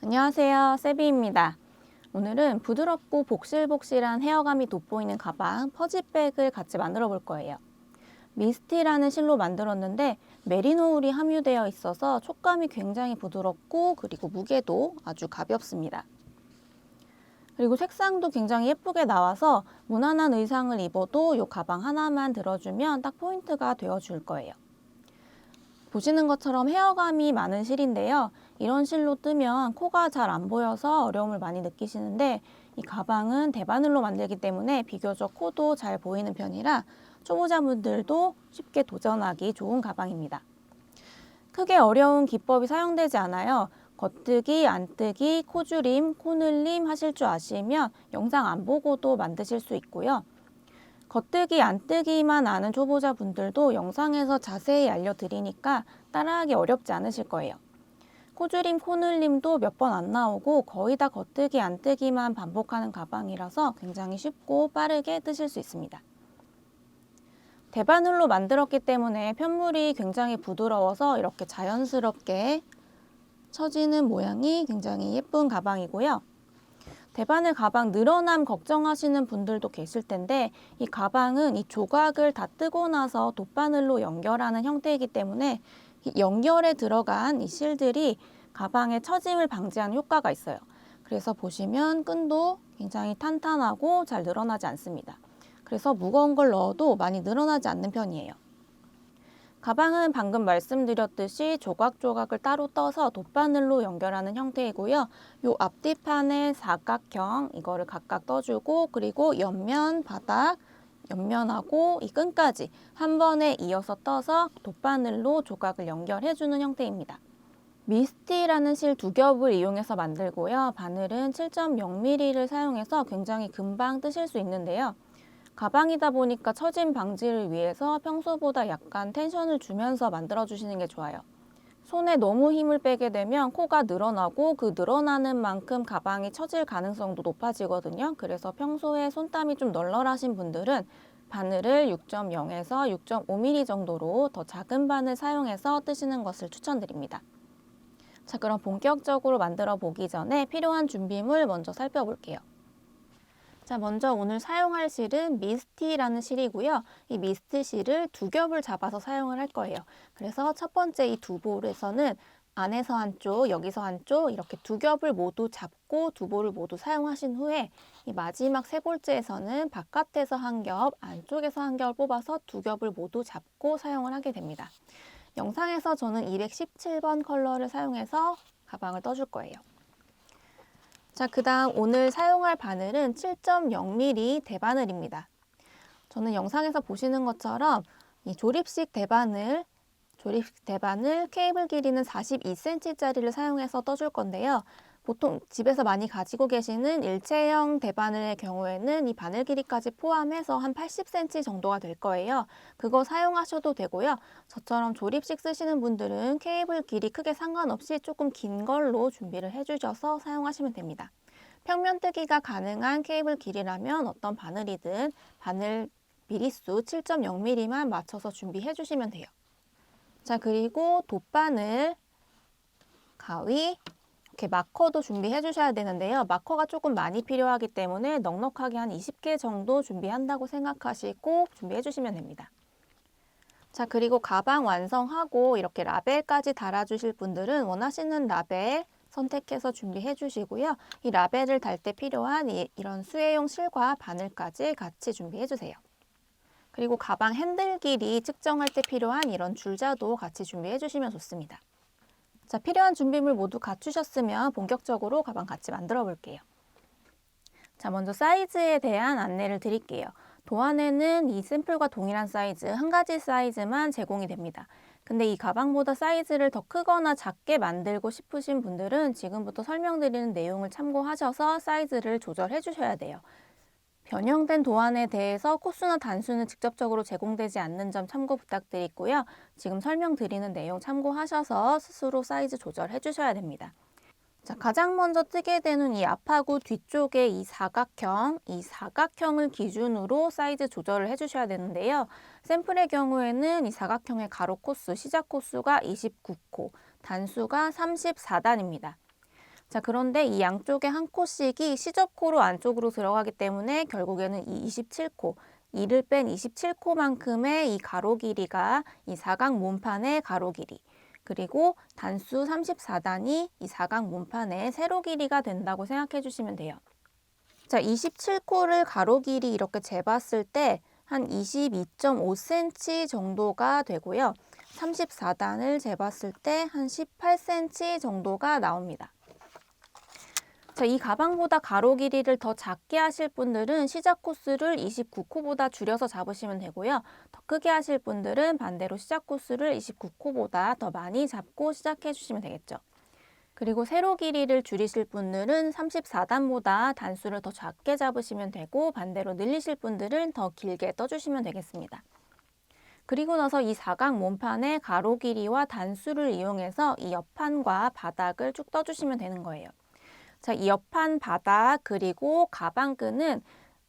안녕하세요, 세비입니다. 오늘은 부드럽고 복실복실한 헤어감이 돋보이는 가방 퍼지백을 같이 만들어 볼 거예요. 미스티라는 실로 만들었는데 메리노 울이 함유되어 있어서 촉감이 굉장히 부드럽고 그리고 무게도 아주 가볍습니다. 그리고 색상도 굉장히 예쁘게 나와서 무난한 의상을 입어도 이 가방 하나만 들어주면 딱 포인트가 되어줄 거예요. 보시는 것처럼 헤어감이 많은 실인데요. 이런 실로 뜨면 코가 잘 안 보여서 어려움을 많이 느끼시는데 이 가방은 대바늘로 만들기 때문에 비교적 코도 잘 보이는 편이라 초보자분들도 쉽게 도전하기 좋은 가방입니다. 크게 어려운 기법이 사용되지 않아요. 겉뜨기, 안뜨기, 코줄임, 코늘림 하실 줄 아시면 영상 안 보고도 만드실 수 있고요. 겉뜨기, 안뜨기만 아는 초보자분들도 영상에서 자세히 알려드리니까 따라하기 어렵지 않으실 거예요. 코줄임, 코늘림도 몇 번 안 나오고 거의 다 겉뜨기, 안뜨기만 반복하는 가방이라서 굉장히 쉽고 빠르게 뜨실 수 있습니다. 대바늘로 만들었기 때문에 편물이 굉장히 부드러워서 이렇게 자연스럽게 처지는 모양이 굉장히 예쁜 가방이고요. 대바늘 가방 늘어남 걱정하시는 분들도 계실 텐데 이 가방은 이 조각을 다 뜨고 나서 돗바늘로 연결하는 형태이기 때문에 연결에 들어간 이 실들이 가방의 처짐을 방지하는 효과가 있어요. 그래서 보시면 끈도 굉장히 탄탄하고 잘 늘어나지 않습니다. 그래서 무거운 걸 넣어도 많이 늘어나지 않는 편이에요. 가방은 방금 말씀드렸듯이 조각조각을 따로 떠서 돗바늘로 연결하는 형태이고요. 요 앞뒤판에 사각형 이거를 각각 떠주고 그리고 옆면, 바닥, 옆면하고 이 끈까지 한 번에 이어서 떠서 돗바늘로 조각을 연결해주는 형태입니다. 미스티라는 실 두 겹을 이용해서 만들고요. 바늘은 7.0mm를 사용해서 굉장히 금방 뜨실 수 있는데요. 가방이다 보니까 처짐 방지를 위해서 평소보다 약간 텐션을 주면서 만들어 주시는 게 좋아요. 손에 너무 힘을 빼게 되면 코가 늘어나고 그 늘어나는 만큼 가방이 처질 가능성도 높아지거든요. 그래서 평소에 손땀이 좀 널널하신 분들은 바늘을 6.0에서 6.5mm 정도로 더 작은 바늘 사용해서 뜨시는 것을 추천드립니다. 자, 그럼 본격적으로 만들어 보기 전에 필요한 준비물 먼저 살펴볼게요. 자, 먼저 오늘 사용할 실은 미스티라는 실이고요. 이 미스티 실을 두 겹을 잡아서 사용을 할 거예요. 그래서 첫 번째 이 두 볼에서는 안에서 한쪽, 여기서 한쪽 이렇게 두 겹을 모두 잡고 두 볼을 모두 사용하신 후에 이 마지막 세 볼째에서는 바깥에서 한 겹, 안쪽에서 한 겹을 뽑아서 두 겹을 모두 잡고 사용을 하게 됩니다. 영상에서 저는 217번 컬러를 사용해서 가방을 떠줄 거예요. 자, 그 다음 오늘 사용할 바늘은 7.0mm 대바늘입니다. 저는 영상에서 보시는 것처럼 이 조립식 대바늘 케이블 길이는 42cm짜리를 사용해서 떠줄 건데요. 보통 집에서 많이 가지고 계시는 일체형 대바늘의 경우에는 이 바늘 길이까지 포함해서 한 80cm 정도가 될 거예요. 그거 사용하셔도 되고요. 저처럼 조립식 쓰시는 분들은 케이블 길이 크게 상관없이 조금 긴 걸로 준비를 해주셔서 사용하시면 됩니다. 평면 뜨기가 가능한 케이블 길이라면 어떤 바늘이든 바늘 미리수 7.0mm만 맞춰서 준비해 주시면 돼요. 자, 그리고 돗바늘, 가위, 이렇게 마커도 준비해 주셔야 되는데요. 마커가 조금 많이 필요하기 때문에 넉넉하게 한 20개 정도 준비한다고 생각하시고 준비해 주시면 됩니다. 자, 그리고 가방 완성하고 이렇게 라벨까지 달아주실 분들은 원하시는 라벨 선택해서 준비해 주시고요. 이 라벨을 달 때 필요한 이런 수혜용 실과 바늘까지 같이 준비해 주세요. 그리고 가방 핸들 길이 측정할 때 필요한 이런 줄자도 같이 준비해 주시면 좋습니다. 자, 필요한 준비물 모두 갖추셨으면 본격적으로 가방 같이 만들어 볼게요. 자, 먼저 사이즈에 대한 안내를 드릴게요. 도안에는 이 샘플과 동일한 사이즈, 한 가지 사이즈만 제공이 됩니다. 근데 이 가방보다 사이즈를 더 크거나 작게 만들고 싶으신 분들은 지금부터 설명드리는 내용을 참고하셔서 사이즈를 조절해 주셔야 돼요. 변형된 도안에 대해서 코수나 단수는 직접적으로 제공되지 않는 점 참고 부탁드리고요. 지금 설명드리는 내용 참고하셔서 스스로 사이즈 조절해 주셔야 됩니다. 자, 가장 먼저 뜨게 되는 이 앞하고 뒤쪽의 이 사각형을 기준으로 사이즈 조절을 해주셔야 되는데요. 샘플의 경우에는 이 사각형의 가로 코수, 시작 코수가 29코, 단수가 34단입니다. 자, 그런데 이 양쪽에 한 코씩이 시접코로 안쪽으로 들어가기 때문에 결국에는 이 27코, 이를 뺀 27코만큼의 이 가로 길이가 이 사각 몸판의 가로 길이, 그리고 단수 34단이 이 사각 몸판의 세로 길이가 된다고 생각해 주시면 돼요. 자, 27코를 가로 길이 이렇게 재봤을 때 한 22.5cm 정도가 되고요. 34단을 재봤을 때 한 18cm 정도가 나옵니다. 자, 이 가방보다 가로 길이를 더 작게 하실 분들은 시작 코스를 29코보다 줄여서 잡으시면 되고요. 더 크게 하실 분들은 반대로 시작 코스를 29코보다 더 많이 잡고 시작해 주시면 되겠죠. 그리고 세로 길이를 줄이실 분들은 34단보다 단수를 더 작게 잡으시면 되고 반대로 늘리실 분들은 더 길게 떠주시면 되겠습니다. 그리고 나서 이 사각 몸판의 가로 길이와 단수를 이용해서 이 옆판과 바닥을 쭉 떠주시면 되는 거예요. 자, 이 옆판 바닥 그리고 가방끈은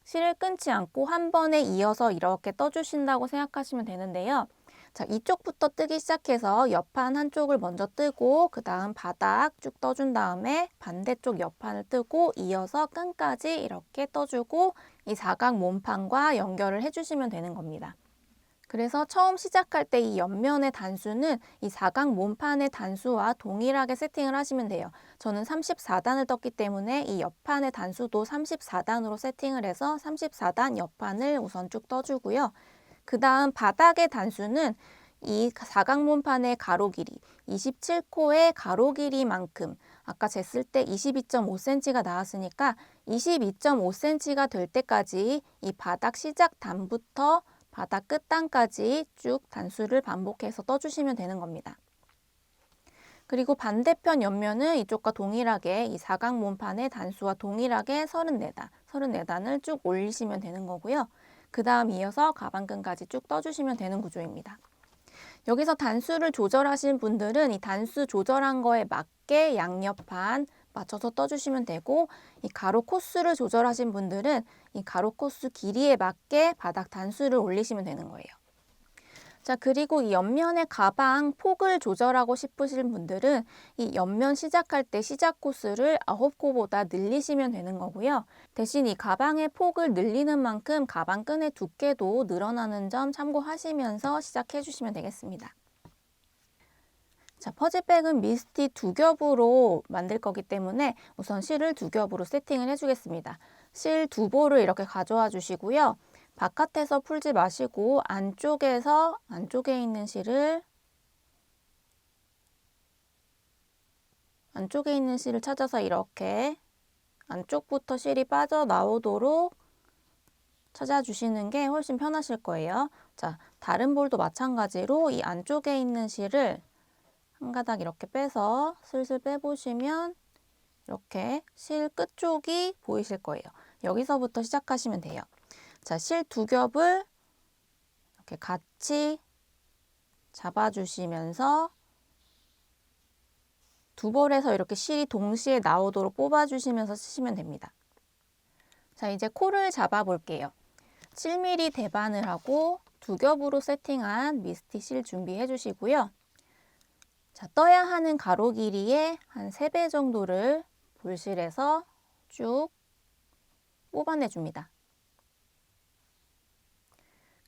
실을 끊지 않고 한 번에 이어서 이렇게 떠주신다고 생각하시면 되는데요. 자, 이쪽부터 뜨기 시작해서 옆판 한쪽을 먼저 뜨고 그 다음 바닥 쭉 떠준 다음에 반대쪽 옆판을 뜨고 이어서 끈까지 이렇게 떠주고 이 사각 몸판과 연결을 해주시면 되는 겁니다. 그래서 처음 시작할 때 이 옆면의 단수는 이 사각 몸판의 단수와 동일하게 세팅을 하시면 돼요. 저는 34단을 떴기 때문에 이 옆판의 단수도 34단으로 세팅을 해서 34단 옆판을 우선 쭉 떠주고요. 그 다음 바닥의 단수는 이 사각 몸판의 가로 길이, 27코의 가로 길이만큼 아까 쟀을 때 22.5cm가 나왔으니까 22.5cm가 될 때까지 이 바닥 시작 단부터 바닥 끝단까지 쭉 단수를 반복해서 떠주시면 되는 겁니다. 그리고 반대편 옆면은 이쪽과 동일하게 이 사각 몸판의 단수와 동일하게 34단을 쭉 올리시면 되는 거고요. 그 다음 이어서 가방끈까지 쭉 떠주시면 되는 구조입니다. 여기서 단수를 조절하신 분들은 이 단수 조절한 거에 맞게 양옆판 맞춰서 떠주시면 되고 이 가로 코스를 조절하신 분들은 이 가로 코스 길이에 맞게 바닥 단수를 올리시면 되는 거예요. 자, 그리고 이 옆면의 가방 폭을 조절하고 싶으신 분들은 이 옆면 시작할 때 시작 코스를 9코보다 늘리시면 되는 거고요. 대신 이 가방의 폭을 늘리는 만큼 가방끈의 두께도 늘어나는 점 참고하시면서 시작해 주시면 되겠습니다. 자, 퍼즐백은 미스티 2겹으로 만들 거기 때문에 우선 실을 2겹으로 세팅을 해주겠습니다. 실 2볼을 이렇게 가져와 주시고요. 바깥에서 풀지 마시고 안쪽에 있는 실을 찾아서 이렇게 안쪽부터 실이 빠져나오도록 찾아주시는 게 훨씬 편하실 거예요. 자, 다른 볼도 마찬가지로 이 안쪽에 있는 실을 한 가닥 이렇게 빼서 슬슬 빼보시면 이렇게 실 끝쪽이 보이실 거예요. 여기서부터 시작하시면 돼요. 자, 실 2겹을 이렇게 같이 잡아주시면서 두 볼에서 이렇게 실이 동시에 나오도록 뽑아주시면서 쓰시면 됩니다. 자, 이제 코를 잡아 볼게요. 7mm 대반을 하고 2겹으로 세팅한 미스티 실 준비해 주시고요. 자, 떠야 하는 가로 길이의 한 3배 정도를 볼실에서 쭉 뽑아내 줍니다.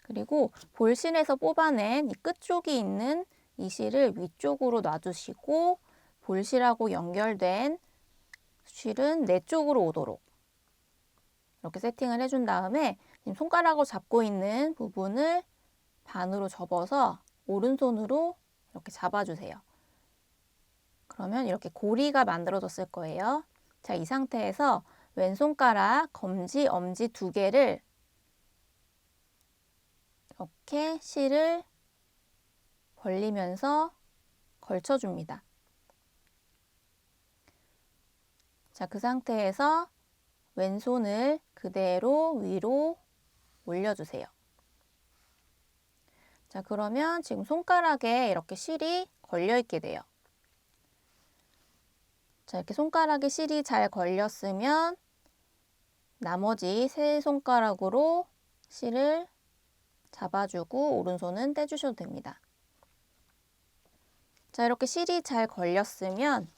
그리고 볼실에서 뽑아낸 이 끝쪽이 있는 이 실을 위쪽으로 놔두시고 볼실하고 연결된 실은 내 쪽으로 오도록 이렇게 세팅을 해준 다음에 지금 손가락으로 잡고 있는 부분을 반으로 접어서 오른손으로 이렇게 잡아주세요. 그러면 이렇게 고리가 만들어졌을 거예요. 자, 이 상태에서 왼손가락, 검지, 엄지 2개를 이렇게 실을 벌리면서 걸쳐줍니다. 자, 그 상태에서 왼손을 그대로 위로 올려주세요. 자, 그러면 지금 손가락에 이렇게 실이 걸려있게 돼요. 자, 이렇게 손가락에 실이 잘 걸렸으면 나머지 세 손가락으로 실을 잡아주고 오른손은 떼주셔도 됩니다. 자, 이렇게 실이 잘 걸렸으면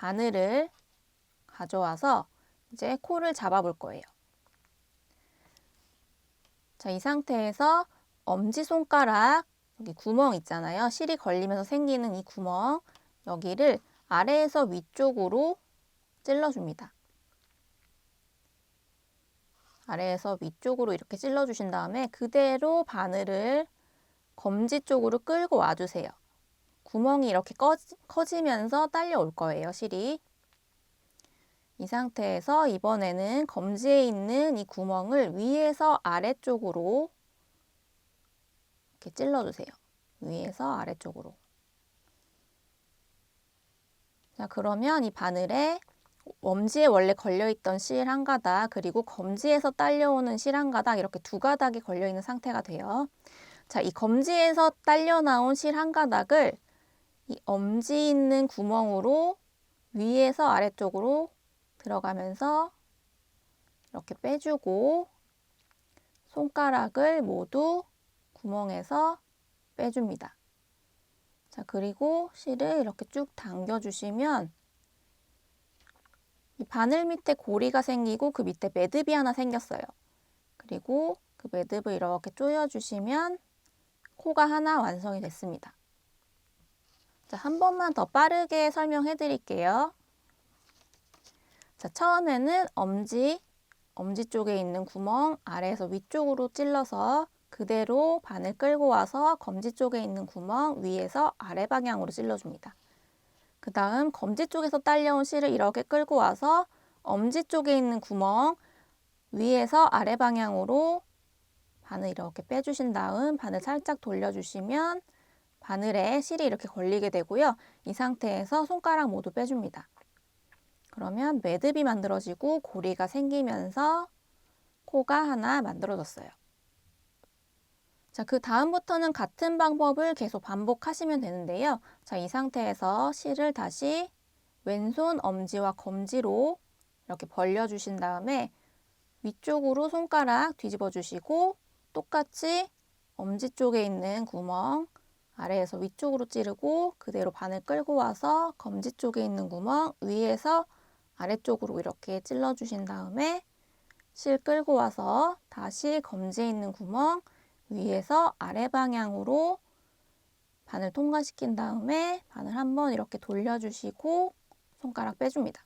바늘을 가져와서 이제 코를 잡아볼 거예요. 자, 이 상태에서 엄지손가락, 여기 구멍 있잖아요. 실이 걸리면서 생기는 이 구멍, 여기를 아래에서 위쪽으로 찔러줍니다. 아래에서 위쪽으로 이렇게 찔러주신 다음에 그대로 바늘을 검지 쪽으로 끌고 와주세요. 구멍이 이렇게 커지면서 딸려올 거예요, 실이. 이 상태에서 이번에는 검지에 있는 이 구멍을 위에서 아래쪽으로 이렇게 찔러주세요. 위에서 아래쪽으로. 자, 그러면 이 바늘에 엄지에 원래 걸려있던 실 한 가닥, 그리고 검지에서 딸려오는 실 한 가닥, 이렇게 두 가닥이 걸려있는 상태가 돼요. 자, 이 검지에서 딸려 나온 실 한 가닥을 이 엄지 있는 구멍으로 위에서 아래쪽으로 들어가면서 이렇게 빼주고 손가락을 모두 구멍에서 빼줍니다. 자, 그리고 실을 이렇게 쭉 당겨주시면 이 바늘 밑에 고리가 생기고 그 밑에 매듭이 하나 생겼어요. 그리고 그 매듭을 이렇게 조여주시면 코가 하나 완성이 됐습니다. 자, 한 번만 더 빠르게 설명해 드릴게요. 자, 처음에는 엄지 쪽에 있는 구멍 아래에서 위쪽으로 찔러서 그대로 바늘 끌고 와서 검지 쪽에 있는 구멍 위에서 아래 방향으로 찔러줍니다. 그 다음 검지 쪽에서 딸려온 실을 이렇게 끌고 와서 엄지 쪽에 있는 구멍 위에서 아래 방향으로 바늘 이렇게 빼주신 다음 바늘 살짝 돌려주시면 바늘에 실이 이렇게 걸리게 되고요. 이 상태에서 손가락 모두 빼줍니다. 그러면 매듭이 만들어지고 고리가 생기면서 코가 하나 만들어졌어요. 자, 그 다음부터는 같은 방법을 계속 반복하시면 되는데요. 자, 이 상태에서 실을 다시 왼손 엄지와 검지로 이렇게 벌려주신 다음에 위쪽으로 손가락 뒤집어 주시고 똑같이 엄지 쪽에 있는 구멍 아래에서 위쪽으로 찌르고 그대로 바늘 끌고 와서 검지 쪽에 있는 구멍 위에서 아래쪽으로 이렇게 찔러 주신 다음에 실 끌고 와서 다시 검지에 있는 구멍 위에서 아래 방향으로 바늘 통과시킨 다음에 바늘 한번 이렇게 돌려주시고 손가락 빼줍니다.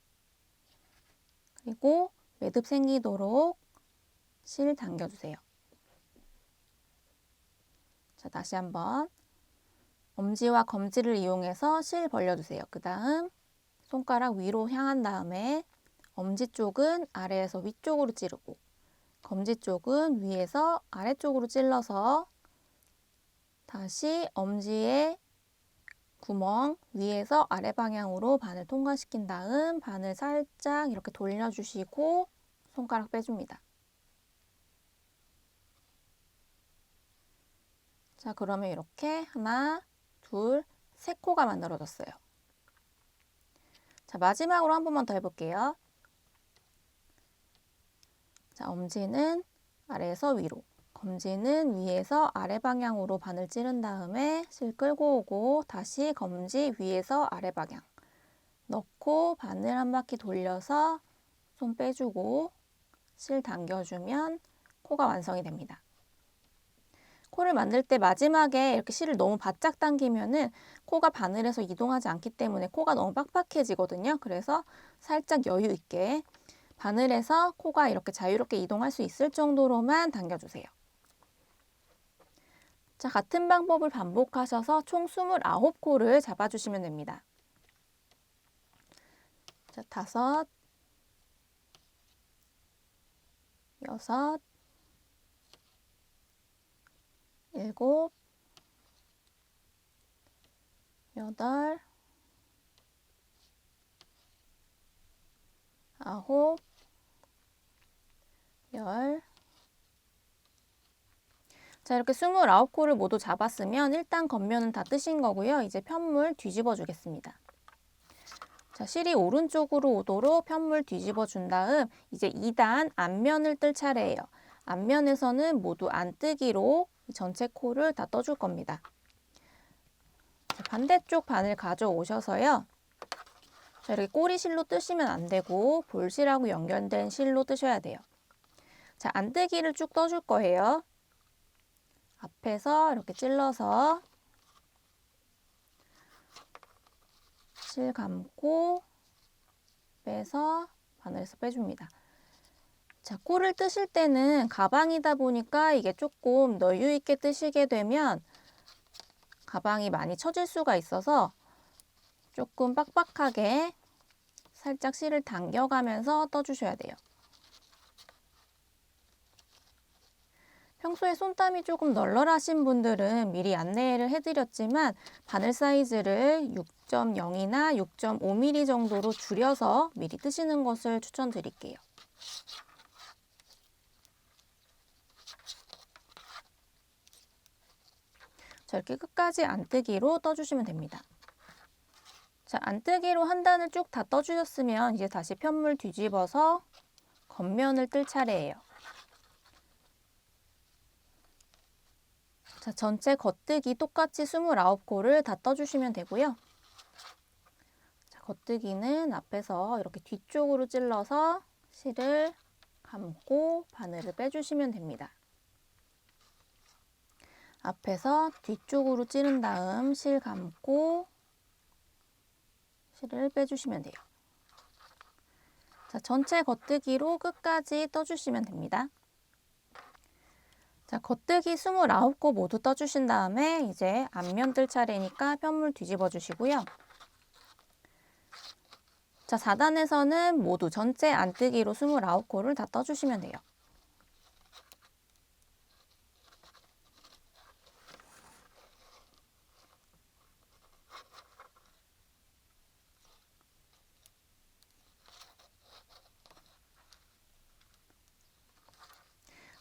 그리고 매듭 생기도록 실 당겨주세요. 자, 다시 한번 엄지와 검지를 이용해서 실 벌려주세요. 그 다음 손가락 위로 향한 다음에 엄지 쪽은 아래에서 위쪽으로 찌르고 검지 쪽은 위에서 아래쪽으로 찔러서 다시 엄지의 구멍 위에서 아래 방향으로 바늘 통과시킨 다음 바늘 살짝 이렇게 돌려주시고 손가락 빼줍니다. 자, 그러면 이렇게 하나, 둘, 세 코가 만들어졌어요. 자, 마지막으로 한 번만 더 해볼게요. 자, 엄지는 아래에서 위로, 검지는 위에서 아래 방향으로 바늘 찌른 다음에 실 끌고 오고 다시 검지 위에서 아래 방향 넣고 바늘 한 바퀴 돌려서 손 빼주고 실 당겨주면 코가 완성이 됩니다. 코를 만들 때 마지막에 이렇게 실을 너무 바짝 당기면은 코가 바늘에서 이동하지 않기 때문에 코가 너무 빡빡해지거든요. 그래서 살짝 여유 있게 바늘에서 코가 이렇게 자유롭게 이동할 수 있을 정도로만 당겨주세요. 자, 같은 방법을 반복하셔서 총 29코를 잡아주시면 됩니다. 자, 5, 6, 7, 8, 9, 10. 자, 이렇게 29코를 모두 잡았으면 일단 겉면은 다 뜨신 거고요. 이제 편물 뒤집어 주겠습니다. 자, 실이 오른쪽으로 오도록 편물 뒤집어 준 다음 이제 2단 앞면을 뜰 차례예요. 앞면에서는 모두 안뜨기로 전체 코를 다 떠줄 겁니다. 자, 반대쪽 바늘 가져오셔서요. 자, 이렇게 꼬리실로 뜨시면 안 되고 볼실하고 연결된 실로 뜨셔야 돼요. 자, 안뜨기를 쭉 떠줄 거예요. 앞에서 이렇게 찔러서 실 감고 빼서 바늘에서 빼줍니다. 자, 코를 뜨실 때는 가방이다 보니까 이게 조금 여유 있게 뜨시게 되면 가방이 많이 처질 수가 있어서 조금 빡빡하게 살짝 실을 당겨가면서 떠주셔야 돼요. 평소에 손땀이 조금 널널하신 분들은 미리 안내를 해드렸지만 바늘 사이즈를 6.0이나 6.5mm 정도로 줄여서 미리 뜨시는 것을 추천드릴게요. 자, 이렇게 끝까지 안뜨기로 떠주시면 됩니다. 자, 안뜨기로 한 단을 쭉 다 떠주셨으면 이제 다시 편물 뒤집어서 겉면을 뜰 차례예요. 자, 전체 겉뜨기 똑같이 29코를 다 떠주시면 되고요. 자, 겉뜨기는 앞에서 이렇게 뒤쪽으로 찔러서 실을 감고 바늘을 빼주시면 됩니다. 앞에서 뒤쪽으로 찌른 다음 실 감고 실을 빼주시면 돼요. 자, 전체 겉뜨기로 끝까지 떠주시면 됩니다. 자, 겉뜨기 29코 모두 떠주신 다음에 이제 앞면 뜰 차례니까 편물 뒤집어 주시고요. 자, 4단에서는 모두 전체 안뜨기로 29코를 다 떠주시면 돼요.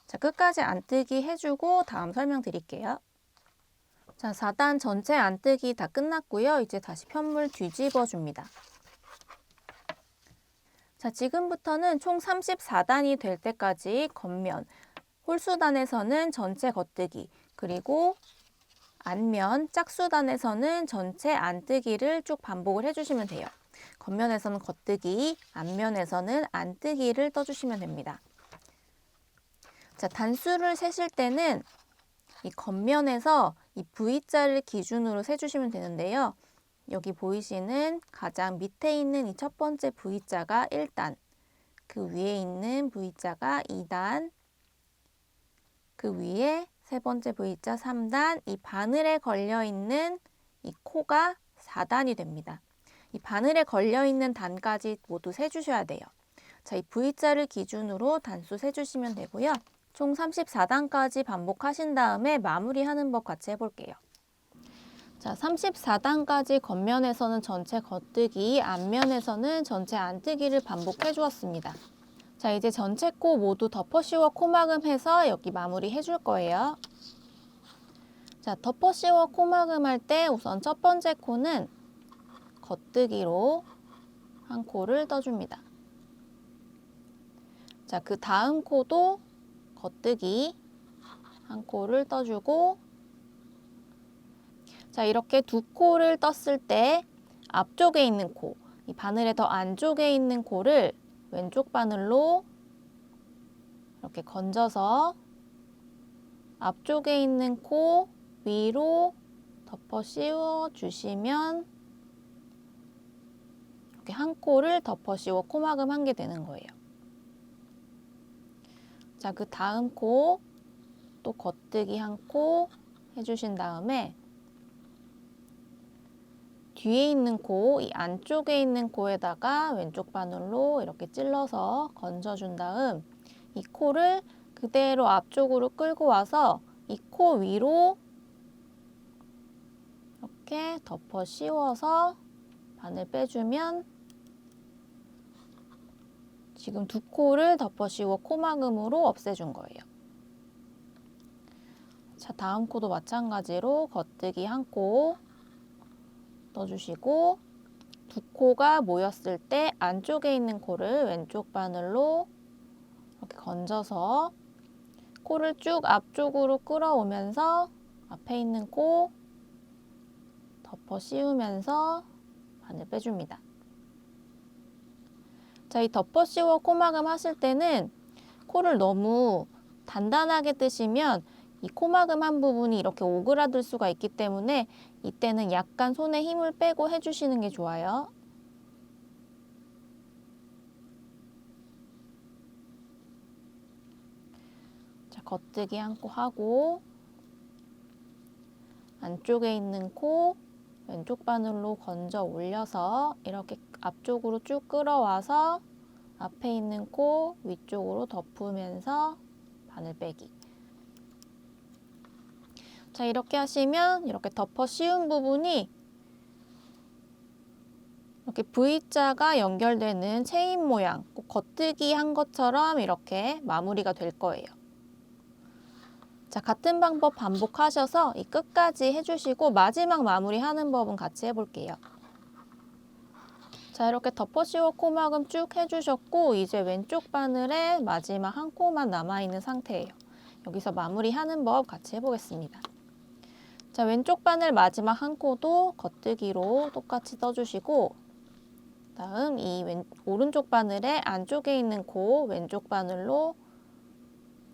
자, 끝까지 안뜨기 해주고 다음 설명드릴게요. 자, 4단 전체 안뜨기 다 끝났고요. 이제 다시 편물 뒤집어 줍니다. 자, 지금부터는 총 34단이 될 때까지 겉면, 홀수단에서는 전체 겉뜨기, 그리고 안면, 짝수단에서는 전체 안뜨기를 쭉 반복을 해주시면 돼요. 겉면에서는 겉뜨기, 앞면에서는 안뜨기를 떠주시면 됩니다. 자, 단수를 세실 때는 이 겉면에서 이 V자를 기준으로 세주시면 되는데요. 여기 보이시는 가장 밑에 있는 이 첫 번째 V자가 1단, 그 위에 있는 V자가 2단, 그 위에 세 번째 V자 3단, 이 바늘에 걸려있는 이 코가 4단이 됩니다. 이 바늘에 걸려있는 단까지 모두 세주셔야 돼요. 자, 이 V자를 기준으로 단수 세주시면 되고요. 총 34단까지 반복하신 다음에 마무리하는 법 같이 해볼게요. 자, 34단까지 겉면에서는 전체 겉뜨기, 앞면에서는 전체 안뜨기를 반복해 주었습니다. 자, 이제 전체 코 모두 덮어 씌워 코막음 해서 여기 마무리 해줄 거예요. 자, 덮어 씌워 코막음 할 때 우선 첫 번째 코는 겉뜨기로 한 코를 떠줍니다. 자, 그 다음 코도 겉뜨기 한 코를 떠주고, 자, 이렇게 두 코를 떴을 때 앞쪽에 있는 코, 이 바늘의 더 안쪽에 있는 코를 왼쪽 바늘로 이렇게 건져서 앞쪽에 있는 코 위로 덮어 씌워 주시면 이렇게 한 코를 덮어 씌워 코막음 한 게 되는 거예요. 자, 그 다음 코 또 겉뜨기 한 코 해주신 다음에 뒤에 있는 코, 이 안쪽에 있는 코에다가 왼쪽 바늘로 이렇게 찔러서 건져준 다음 이 코를 그대로 앞쪽으로 끌고 와서 이 코 위로 이렇게 덮어 씌워서 바늘 빼주면 지금 두 코를 덮어 씌워 코막음으로 없애준 거예요. 자, 다음 코도 마찬가지로 겉뜨기 한 코 넣어주시고 두 코가 모였을 때 안쪽에 있는 코를 왼쪽 바늘로 이렇게 건져서 코를 쭉 앞쪽으로 끌어오면서 앞에 있는 코 덮어 씌우면서 바늘 빼줍니다. 자, 이 덮어 씌워 코막음 하실 때는 코를 너무 단단하게 뜨시면 이 코막음 한 부분이 이렇게 오그라들 수가 있기 때문에 이때는 약간 손에 힘을 빼고 해주시는 게 좋아요. 자, 겉뜨기 한 코 하고 안쪽에 있는 코 왼쪽 바늘로 건져 올려서 이렇게 앞쪽으로 쭉 끌어와서 앞에 있는 코 위쪽으로 덮으면서 바늘 빼기. 자, 이렇게 하시면 이렇게 덮어 씌운 부분이 이렇게 V자가 연결되는 체인 모양, 꼭 겉뜨기 한 것처럼 이렇게 마무리가 될 거예요. 자, 같은 방법 반복하셔서 이 끝까지 해주시고 마지막 마무리 하는 법은 같이 해볼게요. 자, 이렇게 덮어 씌워 코막음 쭉 해주셨고 이제 왼쪽 바늘에 마지막 한 코만 남아있는 상태예요. 여기서 마무리하는 법 같이 해보겠습니다. 자, 왼쪽 바늘 마지막 한 코도 겉뜨기로 똑같이 떠주시고 다음 이 오른쪽 바늘의 안쪽에 있는 코 왼쪽 바늘로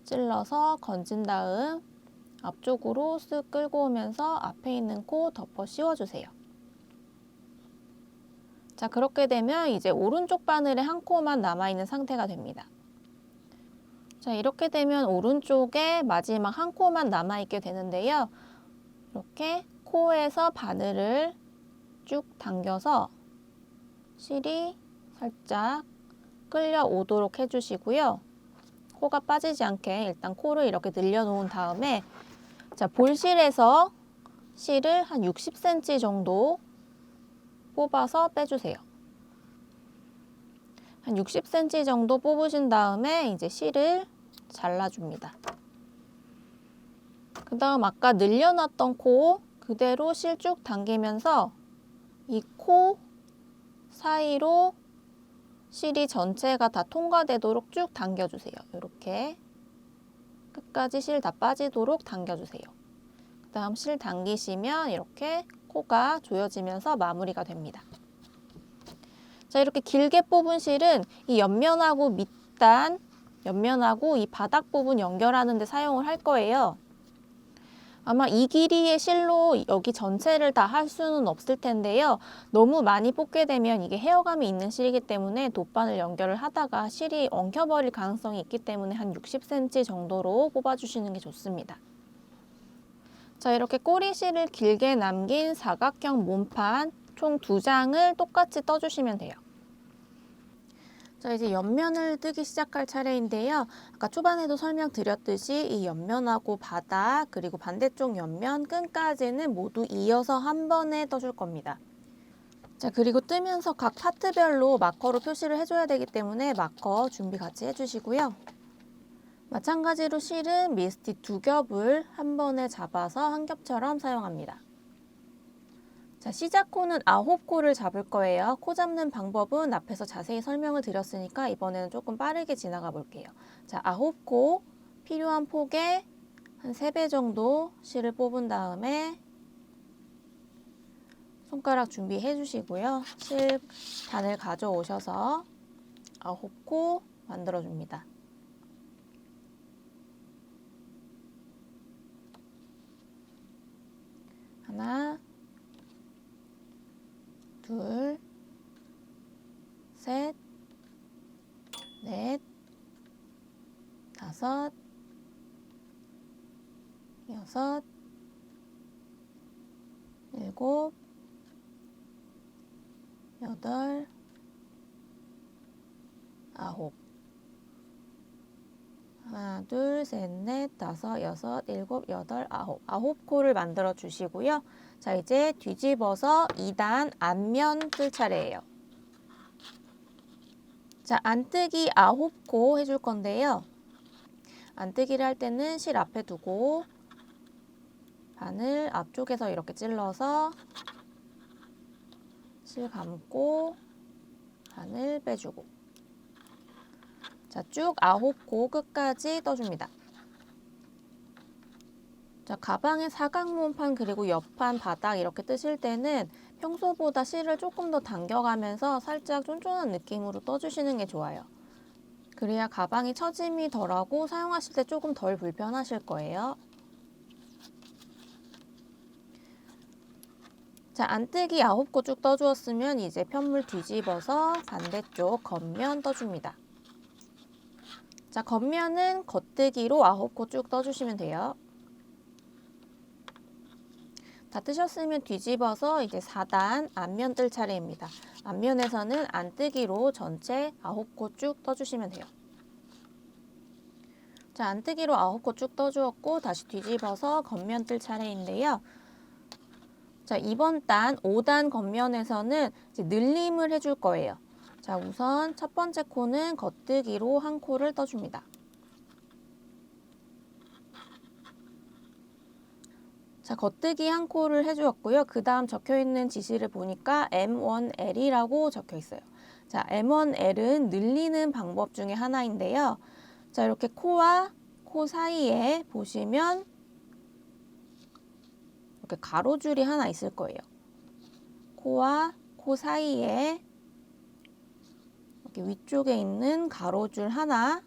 찔러서 건진 다음 앞쪽으로 쓱 끌고 오면서 앞에 있는 코 덮어 씌워주세요. 자, 그렇게 되면 이제 오른쪽 바늘에 한 코만 남아있는 상태가 됩니다. 자, 이렇게 되면 오른쪽에 마지막 한 코만 남아있게 되는데요. 이렇게 코에서 바늘을 쭉 당겨서 실이 살짝 끌려오도록 해주시고요. 코가 빠지지 않게 일단 코를 이렇게 늘려놓은 다음에 자, 볼실에서 실을 한 60cm 정도 뽑아서 빼주세요. 한 60cm 정도 뽑으신 다음에 이제 실을 잘라줍니다. 그 다음 아까 늘려놨던 코 그대로 실 쭉 당기면서 이 코 사이로 실이 전체가 다 통과되도록 쭉 당겨주세요. 이렇게 끝까지 실 다 빠지도록 당겨주세요. 그 다음 실 당기시면 이렇게 코가 조여지면서 마무리가 됩니다. 자, 이렇게 길게 뽑은 실은 이 옆면하고 밑단, 옆면하고 이 바닥 부분 연결하는 데 사용을 할 거예요. 아마 이 길이의 실로 여기 전체를 다 할 수는 없을 텐데요. 너무 많이 뽑게 되면 이게 헤어감이 있는 실이기 때문에 돗바늘 연결을 하다가 실이 엉켜버릴 가능성이 있기 때문에 한 60cm 정도로 뽑아주시는 게 좋습니다. 자, 이렇게 꼬리실을 길게 남긴 사각형 몸판 총 2장을 똑같이 떠주시면 돼요. 자, 이제 옆면을 뜨기 시작할 차례인데요. 아까 초반에도 설명드렸듯이 이 옆면하고 바닥 그리고 반대쪽 옆면 끈까지는 모두 이어서 한 번에 떠줄 겁니다. 자, 그리고 뜨면서 각 파트별로 마커로 표시를 해줘야 되기 때문에 마커 준비 같이 해주시고요. 마찬가지로 실은 미스틱 2겹을 한 번에 잡아서 한 겹처럼 사용합니다. 자, 시작 코는 9코를 잡을 거예요. 코 잡는 방법은 앞에서 자세히 설명을 드렸으니까 이번에는 조금 빠르게 지나가 볼게요. 자, 9코 필요한 폭의 한 3배 정도 실을 뽑은 다음에 손가락 준비해 주시고요. 실 바늘 가져오셔서 9코 만들어 줍니다. 하나, 둘, 셋, 넷, 다섯, 여섯, 일곱, 여덟, 아홉. 하나, 둘, 셋, 넷, 다섯, 여섯, 일곱, 여덟, 아홉. 9코를 만들어 주시고요. 자, 이제 뒤집어서 2단 앞면 뜰 차례예요. 자, 안뜨기 9코 해줄 건데요. 안뜨기를 할 때는 실 앞에 두고 바늘 앞쪽에서 이렇게 찔러서 실 감고 바늘 빼주고 자, 쭉 9코 끝까지 떠줍니다. 자, 가방의 사각문판 그리고 옆판 바닥 이렇게 뜨실 때는 평소보다 실을 조금 더 당겨가면서 살짝 쫀쫀한 느낌으로 떠주시는 게 좋아요. 그래야 가방이 처짐이 덜하고 사용하실 때 조금 덜 불편하실 거예요. 자, 안뜨기 9코 쭉 떠주었으면 이제 편물 뒤집어서 반대쪽 겉면 떠줍니다. 자, 겉면은 겉뜨기로 9코 쭉 떠주시면 돼요. 다 뜨셨으면 뒤집어서 이제 4단 앞면 뜰 차례입니다. 앞면에서는 안뜨기로 전체 9코 쭉 떠주시면 돼요. 자, 안뜨기로 9코 쭉 떠주었고 다시 뒤집어서 겉면 뜰 차례인데요. 자, 이번 단 5단 겉면에서는 이제 늘림을 해줄 거예요. 자, 우선 첫 번째 코는 겉뜨기로 한 코를 떠줍니다. 자, 겉뜨기 한 코를 해주었고요. 그 다음 적혀있는 지시를 보니까 M1L이라고 적혀 있어요. 자, M1L은 늘리는 방법 중에 하나인데요. 자, 이렇게 코와 코 사이에 보시면 이렇게 가로줄이 하나 있을 거예요. 코와 코 사이에 이렇게 위쪽에 있는 가로줄 하나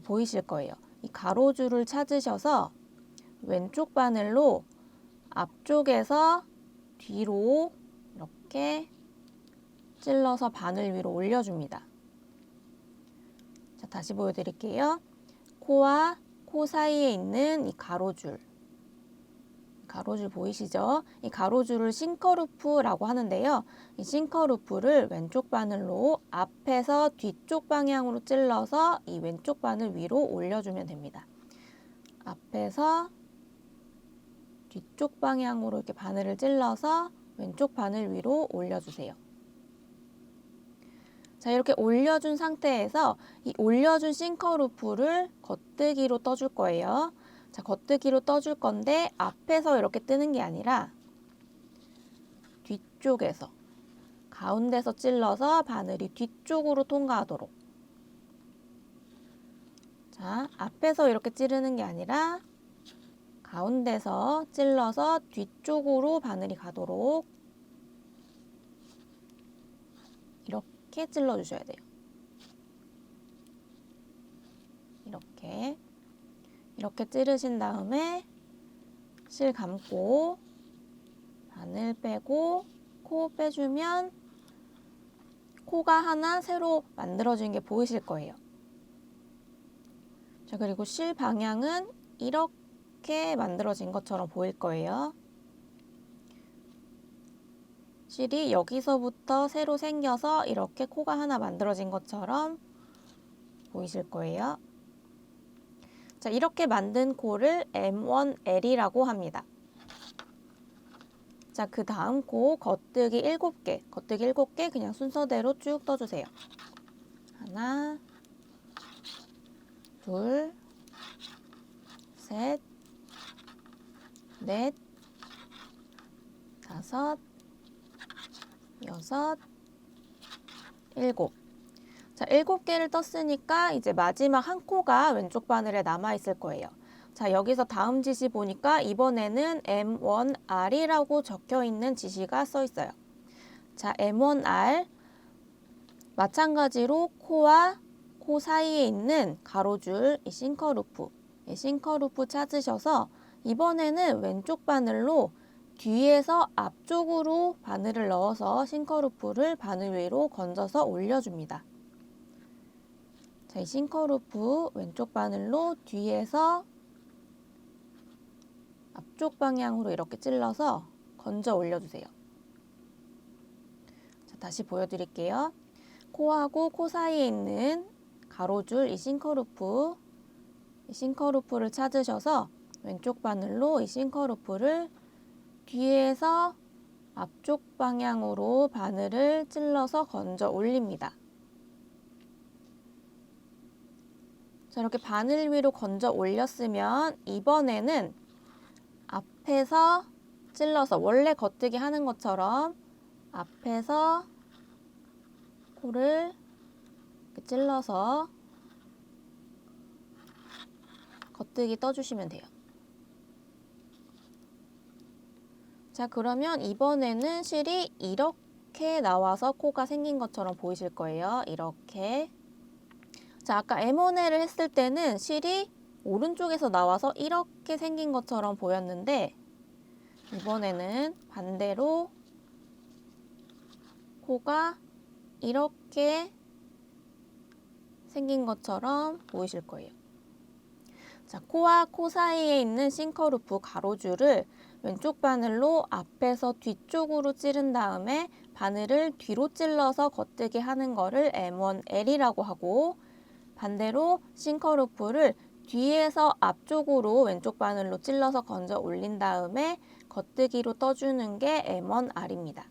보이실 거예요. 이 가로줄을 찾으셔서 왼쪽 바늘로 앞쪽에서 뒤로 이렇게 찔러서 바늘 위로 올려줍니다. 자, 다시 보여드릴게요. 코와 코 사이에 있는 이 가로줄 보이시죠? 이 가로줄을 싱커루프라고 하는데요. 이 싱커루프를 왼쪽 바늘로 앞에서 뒤쪽 방향으로 찔러서 이 왼쪽 바늘 위로 올려주면 됩니다. 앞에서 뒤쪽 방향으로 이렇게 바늘을 찔러서 왼쪽 바늘 위로 올려주세요. 자, 이렇게 올려준 상태에서 이 올려준 싱커루프를 겉뜨기로 떠줄 거예요. 자, 겉뜨기로 떠줄 건데 앞에서 이렇게 뜨는 게 아니라 뒤쪽에서 가운데서 찔러서 바늘이 뒤쪽으로 통과하도록. 자, 앞에서 이렇게 찌르는 게 아니라 가운데서 찔러서 뒤쪽으로 바늘이 가도록 이렇게 찔러 주셔야 돼요. 이렇게 찌르신 다음에 실 감고 바늘 빼고 코 빼주면 코가 하나 새로 만들어진 게 보이실 거예요. 자, 그리고 실 방향은 이렇게 만들어진 것처럼 보일 거예요. 실이 여기서부터 새로 생겨서 이렇게 코가 하나 만들어진 것처럼 보이실 거예요. 자, 이렇게 만든 코를 M1L이라고 합니다. 자, 그 다음 코 겉뜨기 7개 그냥 순서대로 쭉 떠주세요. 하나, 둘, 셋, 넷, 다섯, 여섯, 일곱. 자, 7개를 떴으니까 이제 마지막 한 코가 왼쪽 바늘에 남아 있을 거예요. 자, 여기서 다음 지시 보니까 이번에는 M1R이라고 적혀 있는 지시가 써 있어요. 자, M1R 마찬가지로 코와 코 사이에 있는 가로줄 이 싱커루프 찾으셔서 이번에는 왼쪽 바늘로 뒤에서 앞쪽으로 바늘을 넣어서 싱커루프를 바늘 위로 건져서 올려줍니다. 자, 이 싱커루프 왼쪽 바늘로 뒤에서 앞쪽 방향으로 이렇게 찔러서 건져 올려주세요. 자, 다시 보여드릴게요. 코하고 코 사이에 있는 가로줄 이 싱커루프를 찾으셔서 왼쪽 바늘로 이 싱커루프를 뒤에서 앞쪽 방향으로 바늘을 찔러서 건져 올립니다. 자, 이렇게 바늘 위로 건져 올렸으면 이번에는 앞에서 찔러서 원래 겉뜨기 하는 것처럼 앞에서 코를 이렇게 찔러서 겉뜨기 떠주시면 돼요. 자, 그러면 이번에는 실이 이렇게 나와서 코가 생긴 것처럼 보이실 거예요. 이렇게. 자, 아까 M1L을 했을 때는 실이 오른쪽에서 나와서 이렇게 생긴 것처럼 보였는데 이번에는 반대로 코가 이렇게 생긴 것처럼 보이실 거예요. 자, 코와 코 사이에 있는 싱커루프 가로줄을 왼쪽 바늘로 앞에서 뒤쪽으로 찌른 다음에 바늘을 뒤로 찔러서 겉뜨게 하는 거를 M1L이라고 하고, 반대로 싱커루프를 뒤에서 앞쪽으로 왼쪽 바늘로 찔러서 건져 올린 다음에 겉뜨기로 떠주는 게 M1R입니다.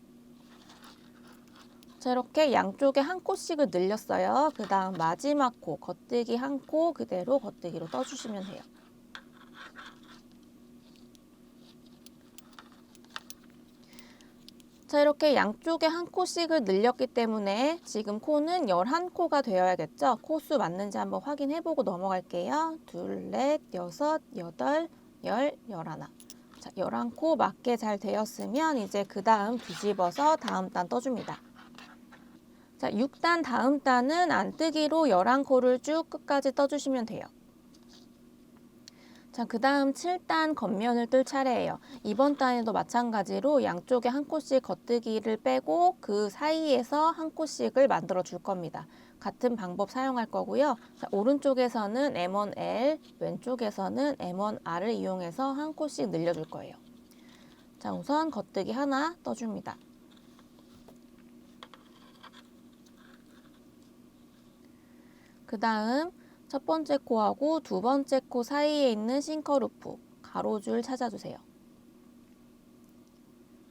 자, 이렇게 양쪽에 한 코씩을 늘렸어요. 그 다음 마지막 코, 겉뜨기 한 코 그대로 겉뜨기로 떠주시면 돼요. 자, 이렇게 양쪽에 한 코씩을 늘렸기 때문에 지금 코는 11코가 되어야겠죠? 코수 맞는지 한번 확인해보고 넘어갈게요. 둘, 넷, 여섯, 여덟, 열, 열하나. 자, 11코 맞게 잘 되었으면 이제 그 다음 뒤집어서 다음 단 떠줍니다. 자, 6단 다음 단은 안뜨기로 11코를 쭉 끝까지 떠주시면 돼요. 자, 그 다음 7단 겉면을 뜰 차례예요. 이번 단에도 마찬가지로 양쪽에 한 코씩 겉뜨기를 빼고 그 사이에서 한 코씩을 만들어 줄 겁니다. 같은 방법 사용할 거고요. 자, 오른쪽에서는 M1L, 왼쪽에서는 M1R을 이용해서 한 코씩 늘려줄 거예요. 자, 우선 겉뜨기 하나 떠줍니다. 그 다음 첫 번째 코하고 두 번째 코 사이에 있는 싱커루프 가로줄 찾아주세요. 자,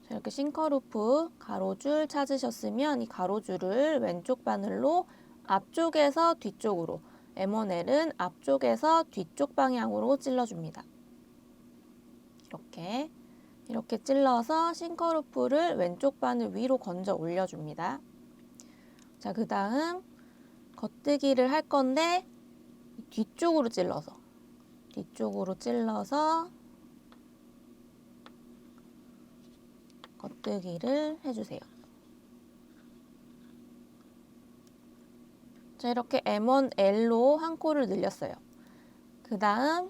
이렇게 싱커루프 가로줄 찾으셨으면 이 가로줄을 왼쪽 바늘로 앞쪽에서 뒤쪽으로, M1L은 앞쪽에서 뒤쪽 방향으로 찔러줍니다. 이렇게 찔러서 싱커루프를 왼쪽 바늘 위로 건져 올려줍니다. 자, 그 다음 겉뜨기를 할 건데 뒤쪽으로 찔러서 겉뜨기를 해주세요. 자, 이렇게 M1L로 한 코를 늘렸어요. 그 다음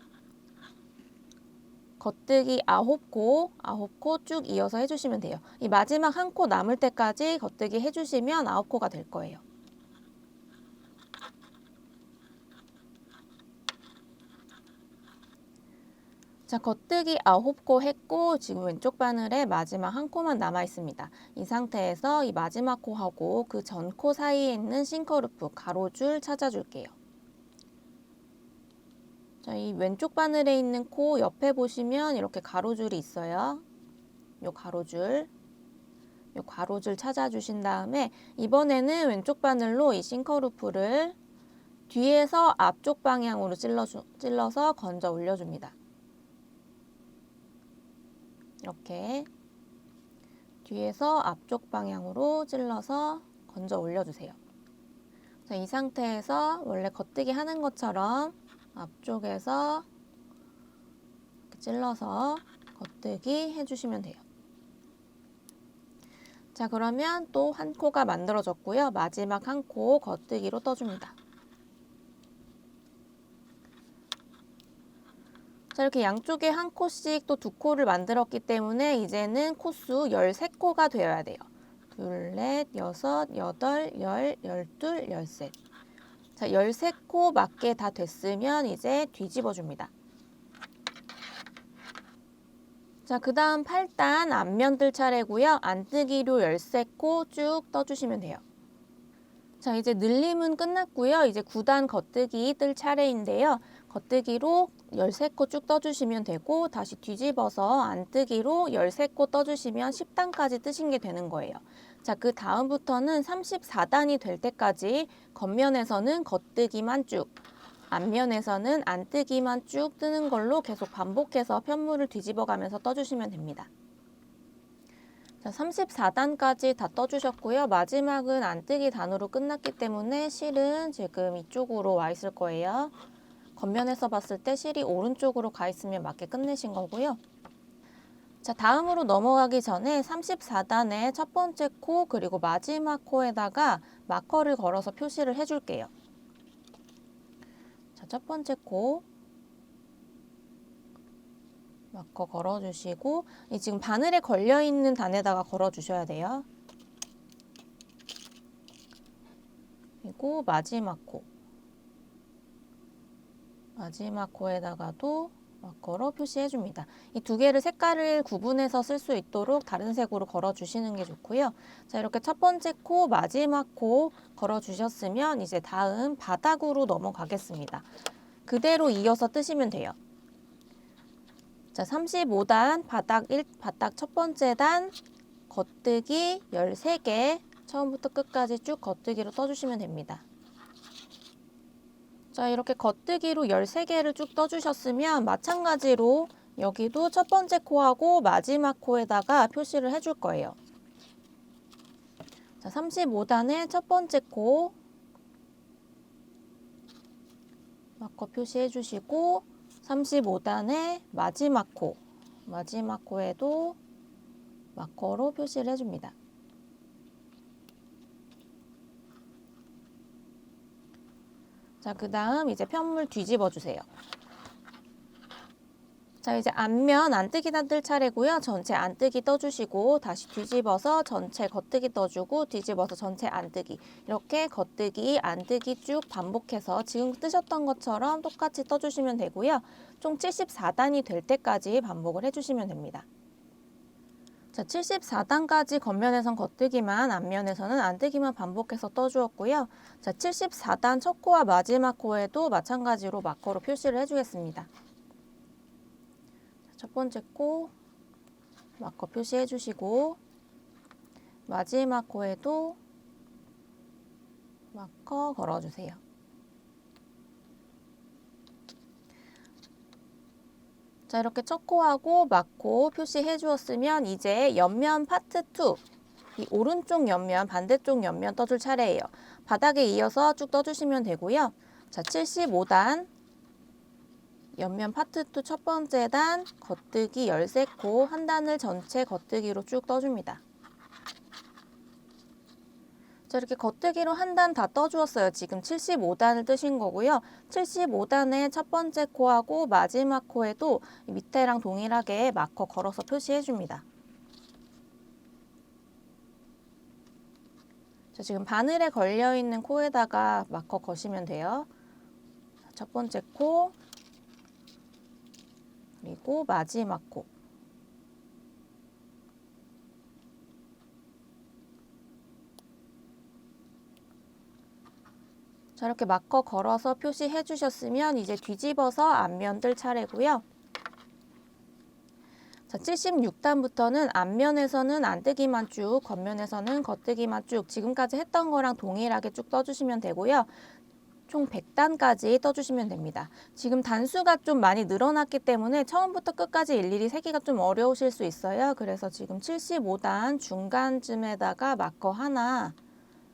겉뜨기 9코 쭉 이어서 해주시면 돼요. 이 마지막 한 코 남을 때까지 겉뜨기 해주시면 9코가 될 거예요. 자, 겉뜨기 9코 했고 지금 왼쪽 바늘에 마지막 한 코만 남아 있습니다. 이 상태에서 이 마지막 코하고 그 전 코 사이에 있는 싱커루프 가로줄 찾아줄게요. 자, 이 왼쪽 바늘에 있는 코 옆에 보시면 이렇게 가로줄이 있어요. 요 가로줄 찾아주신 다음에 이번에는 왼쪽 바늘로 이 싱커루프를 뒤에서 앞쪽 방향으로 찔러서 건져 올려줍니다. 이렇게 뒤에서 앞쪽 방향으로 찔러서 건져 올려주세요. 자, 이 상태에서 원래 겉뜨기 하는 것처럼 앞쪽에서 이렇게 찔러서 겉뜨기 해주시면 돼요. 자, 그러면 또 한 코가 만들어졌고요. 마지막 한 코 겉뜨기로 떠줍니다. 자, 이렇게 양쪽에 한 코씩 또 두 코를 만들었기 때문에 이제는 코수 13코가 되어야 돼요. 둘, 넷, 여섯, 여덟, 열, 열둘, 열셋. 자, 13코 맞게 다 됐으면 이제 뒤집어 줍니다. 자, 그 다음 8단 앞면 뜰 차례고요. 안뜨기로 13코 쭉 떠주시면 돼요. 자, 이제 늘림은 끝났고요. 이제 9단 겉뜨기 뜰 차례인데요. 겉뜨기로 13코 쭉 떠주시면 되고 다시 뒤집어서 안뜨기로 13코 떠주시면 10단까지 뜨신 게 되는 거예요. 자, 그 다음부터는 34단이 될 때까지 겉면에서는 겉뜨기만 쭉, 앞면에서는 안뜨기만 쭉 뜨는 걸로 계속 반복해서 편물을 뒤집어 가면서 떠주시면 됩니다. 자, 34단까지 다 떠주셨고요. 마지막은 안뜨기 단으로 끝났기 때문에 실은 지금 이쪽으로 와 있을 거예요. 겉면에서 봤을 때 실이 오른쪽으로 가 있으면 맞게 끝내신 거고요. 자, 다음으로 넘어가기 전에 34단의 첫 번째 코 그리고 마지막 코에다가 마커를 걸어서 표시를 해줄게요. 자, 첫 번째 코 마커 걸어주시고 이 지금 바늘에 걸려있는 단에다가 걸어주셔야 돼요. 그리고 마지막 코에다가도 마커로 표시해줍니다. 이 두 개를 색깔을 구분해서 쓸 수 있도록 다른 색으로 걸어주시는 게 좋고요. 자, 이렇게 첫 번째 코, 마지막 코 걸어주셨으면 이제 다음 바닥으로 넘어가겠습니다. 그대로 이어서 뜨시면 돼요. 자, 35단 바닥 첫 번째 단 겉뜨기 13개 처음부터 끝까지 쭉 겉뜨기로 떠주시면 됩니다. 자, 이렇게 겉뜨기로 13개를 쭉 떠주셨으면 마찬가지로 여기도 첫 번째 코하고 마지막 코에다가 표시를 해줄 거예요. 자, 35단의 첫 번째 코 마커 표시해 주시고 35단의 마지막 코에도 마커로 표시를 해줍니다. 자, 그 다음 이제 편물 뒤집어 주세요. 자, 이제 앞면 안뜨기 뜰 차례고요. 전체 안뜨기 떠주시고 다시 뒤집어서 전체 겉뜨기 떠주고 뒤집어서 전체 안뜨기 이렇게 겉뜨기 안뜨기 쭉 반복해서 지금 뜨셨던 것처럼 똑같이 떠주시면 되고요. 총 74단이 될 때까지 반복을 해주시면 됩니다. 자, 74단까지 겉면에선 겉뜨기만, 앞면에서는 안뜨기만 반복해서 떠주었고요. 자, 74단 첫 코와 마지막 코에도 마찬가지로 마커로 표시를 해주겠습니다. 첫 번째 코 마커 표시해 주시고 마지막 코에도 마커 걸어주세요. 자, 이렇게 첫 코하고 막코 표시해 주었으면 이제 옆면 파트 2, 이 오른쪽 옆면, 반대쪽 옆면 떠줄 차례예요. 바닥에 이어서 쭉 떠주시면 되고요. 자, 75단 옆면 파트 2 첫 번째 단 겉뜨기 13코 한 단을 전체 겉뜨기로 쭉 떠줍니다. 자, 이렇게 겉뜨기로 한 단 다 떠주었어요. 지금 75단을 뜨신 거고요. 75단의 첫 번째 코하고 마지막 코에도 밑에랑 동일하게 마커 걸어서 표시해 줍니다. 자, 지금 바늘에 걸려있는 코에다가 마커 거시면 돼요. 첫 번째 코 그리고 마지막 코. 자, 이렇게 마커 걸어서 표시해 주셨으면 이제 뒤집어서 앞면 뜰 차례고요. 자, 76단부터는 앞면에서는 안뜨기만 쭉, 겉면에서는 겉뜨기만 쭉 지금까지 했던 거랑 동일하게 쭉 떠주시면 되고요. 총 100단까지 떠주시면 됩니다. 지금 단수가 좀 많이 늘어났기 때문에 처음부터 끝까지 일일이 세기가 좀 어려우실 수 있어요. 그래서 지금 75단 중간쯤에다가 마커 하나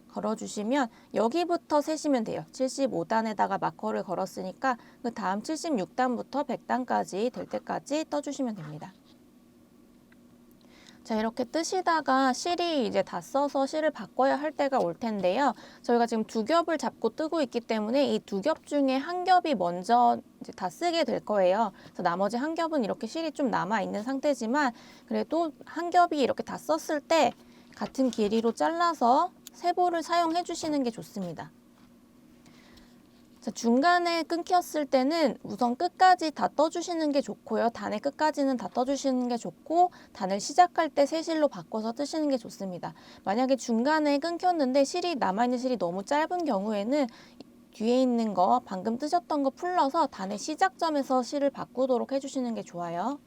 걸어주시면 여기부터 세시면 돼요. 75단에다가 마커를 걸었으니까 그 다음 76단부터 100단까지 될 때까지 떠주시면 됩니다. 자, 이렇게 뜨시다가 실이 이제 다 써서 실을 바꿔야 할 때가 올 텐데요. 저희가 지금 두 겹을 잡고 뜨고 있기 때문에 이 두 겹 중에 한 겹이 먼저 이제 다 쓰게 될 거예요. 그래서 나머지 한 겹은 이렇게 실이 좀 남아 있는 상태지만 그래도 한 겹이 이렇게 다 썼을 때 같은 길이로 잘라서 세보를 사용해 주시는 게 좋습니다. 자, 중간에 끊겼을 때는 우선 끝까지 다 떠주시는 게 좋고요. 단의 끝까지는 다 떠주시는 게 좋고 단을 시작할 때 새 실로 바꿔서 뜨시는 게 좋습니다. 만약에 중간에 끊겼는데 실이 남아있는 실이 너무 짧은 경우에는 뒤에 있는 거 방금 뜨셨던 거 풀러서 단의 시작점에서 실을 바꾸도록 해주시는 게 좋아요.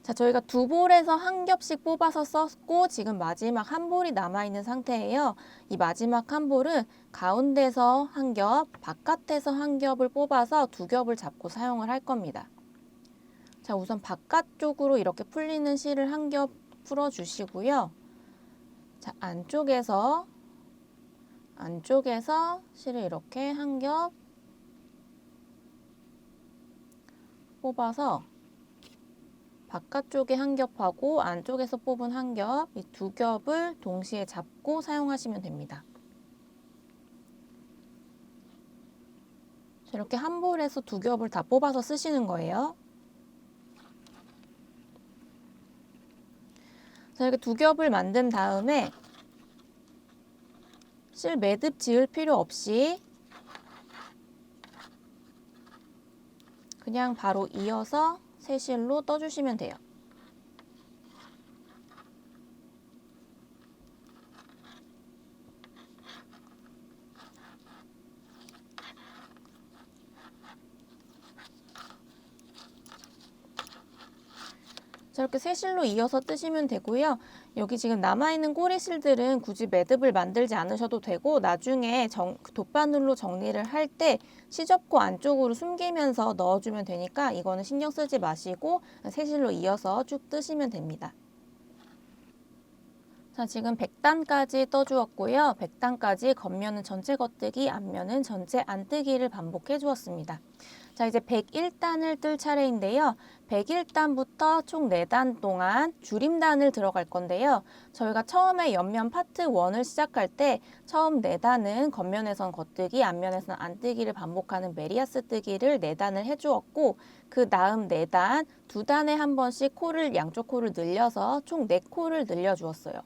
자, 저희가 두 볼에서 한 겹씩 뽑아서 썼고 지금 마지막 한 볼이 남아있는 상태예요. 이 마지막 한 볼은 가운데서 한 겹, 바깥에서 한 겹을 뽑아서 두 겹을 잡고 사용을 할 겁니다. 자, 우선 바깥쪽으로 이렇게 풀리는 실을 한 겹 풀어주시고요. 자, 안쪽에서 실을 이렇게 한 겹 뽑아서 바깥쪽에 한 겹하고 안쪽에서 뽑은 한 겹, 이 두 겹을 동시에 잡고 사용하시면 됩니다. 이렇게 한 볼에서 두 겹을 다 뽑아서 쓰시는 거예요. 자, 이렇게 두 겹을 만든 다음에 실 매듭 지을 필요 없이 그냥 바로 이어서 새 실로 떠주시면 돼요. 자, 이렇게 새 실로 이어서 뜨시면 되고요. 여기 지금 남아있는 꼬리실들은 굳이 매듭을 만들지 않으셔도 되고 나중에 돗바늘로 정리를 할 때 시접고 안쪽으로 숨기면서 넣어주면 되니까 이거는 신경 쓰지 마시고 새 실로 이어서 쭉 뜨시면 됩니다. 자, 지금 100단까지 떠주었고요. 100단까지 겉면은 전체 겉뜨기, 앞면은 전체 안뜨기를 반복해 주었습니다. 자, 이제 101단을 뜰 차례인데요. 101단부터 총 4단 동안 줄임단을 들어갈 건데요. 저희가 처음에 옆면 파트 1을 시작할 때 처음 4단은 겉면에선 겉뜨기, 앞면에선 안뜨기를 반복하는 메리아스 뜨기를 4단을 해주었고 그 다음 4단, 2단에 한 번씩 코를 양쪽 코를 늘려서 총 4코를 늘려주었어요.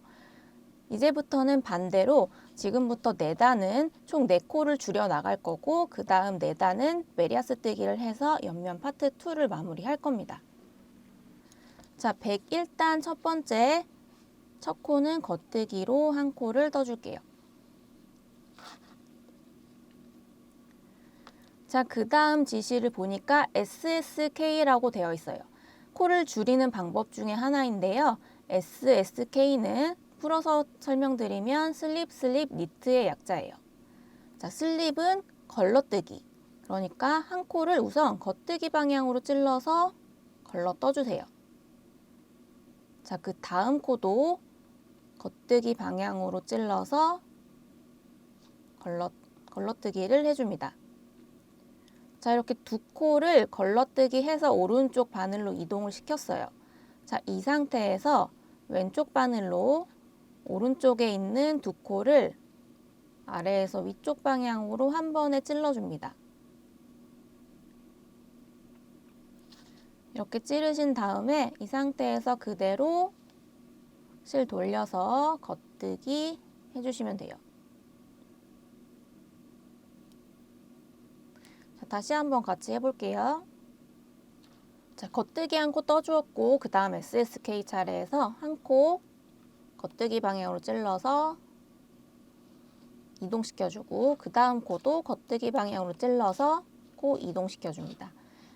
이제부터는 반대로 지금부터 4단은 총 4코를 줄여 나갈 거고 그 다음 4단은 메리아스 뜨기를 해서 옆면 파트 2를 마무리할 겁니다. 자, 101단 첫 번째 첫 코는 겉뜨기로 한 코를 떠줄게요. 자, 그 다음 지시를 보니까 SSK라고 되어 있어요. 코를 줄이는 방법 중에 하나인데요. SSK는 풀어서 설명드리면 슬립, 슬립, 니트의 약자예요. 자, 슬립은 걸러뜨기. 그러니까 한 코를 우선 겉뜨기 방향으로 찔러서 걸러 떠주세요. 자, 그 다음 코도 겉뜨기 방향으로 찔러서 걸러뜨기를 해줍니다. 자, 이렇게 두 코를 걸러뜨기 해서 오른쪽 바늘로 이동을 시켰어요. 자, 이 상태에서 왼쪽 바늘로 오른쪽에 있는 두 코를 아래에서 위쪽 방향으로 한 번에 찔러줍니다. 이렇게 찌르신 다음에 이 상태에서 그대로 실 돌려서 겉뜨기 해주시면 돼요. 자, 다시 한번 같이 해볼게요. 자, 겉뜨기 한 코 떠주었고 그 다음 SSK 차례에서 한 코 겉뜨기 방향으로 찔러서 이동시켜주고 그 다음 코도 겉뜨기 방향으로 찔러서 코 이동시켜줍니다.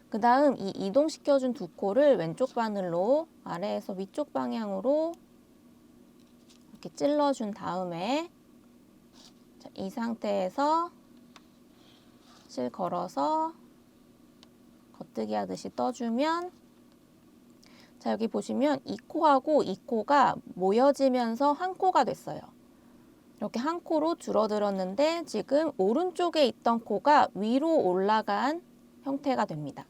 그 다음 이 이동시켜준 두 코를 왼쪽 바늘로 아래에서 위쪽 방향으로 이렇게 찔러준 다음에 자, 이 상태에서 실 걸어서 겉뜨기 하듯이 떠주면 자, 여기 보시면 이 코하고 이 코가 모여지면서 한 코가 됐어요. 이렇게 한 코로 줄어들었는데 지금 오른쪽에 있던 코가 위로 올라간 형태가 됩니다.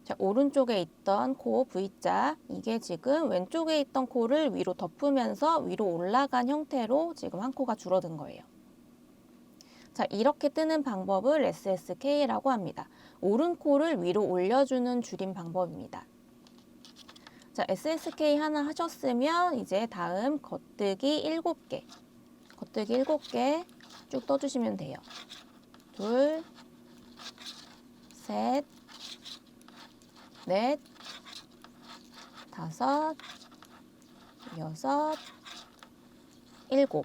자, 오른쪽에 있던 코 V자, 이게 지금 왼쪽에 있던 코를 위로 덮으면서 위로 올라간 형태로 지금 한 코가 줄어든 거예요. 자, 이렇게 뜨는 방법을 SSK라고 합니다. 오른 코를 위로 올려주는 줄임 방법입니다. 자, SSK 하나 하셨으면 이제 다음 겉뜨기 7개. 겉뜨기 7개 쭉 떠주시면 돼요. 둘, 셋, 넷, 다섯, 여섯, 일곱.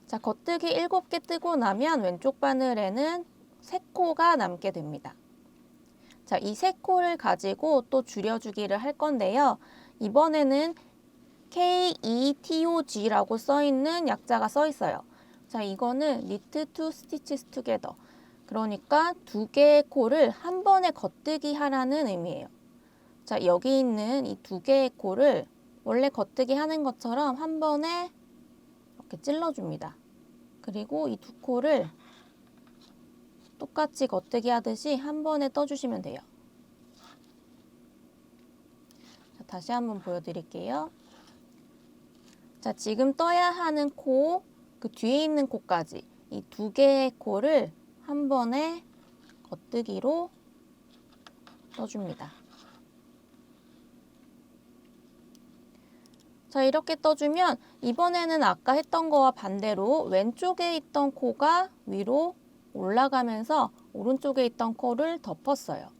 자, 겉뜨기 7개 뜨고 나면 왼쪽 바늘에는 3코가 남게 됩니다. 자, 이 3코를 가지고 또 줄여주기를 할 건데요. 이번에는 KETOG라고 써있는 약자가 써있어요. 자, 이거는 knit two stitches together. 그러니까 2개의 코를 한 번에 겉뜨기 하라는 의미예요. 자, 여기 있는 이 2개의 코를 원래 겉뜨기 하는 것처럼 한 번에 이렇게 찔러줍니다. 그리고 이 2코를 똑같이 겉뜨기 하듯이 한 번에 떠주시면 돼요. 자, 다시 한번 보여드릴게요. 자, 지금 떠야 하는 코, 그 뒤에 있는 코까지 이 두 개의 코를 한 번에 겉뜨기로 떠줍니다. 자, 이렇게 떠주면 이번에는 아까 했던 거와 반대로 왼쪽에 있던 코가 위로 올라가면서 오른쪽에 있던 코를 덮었어요.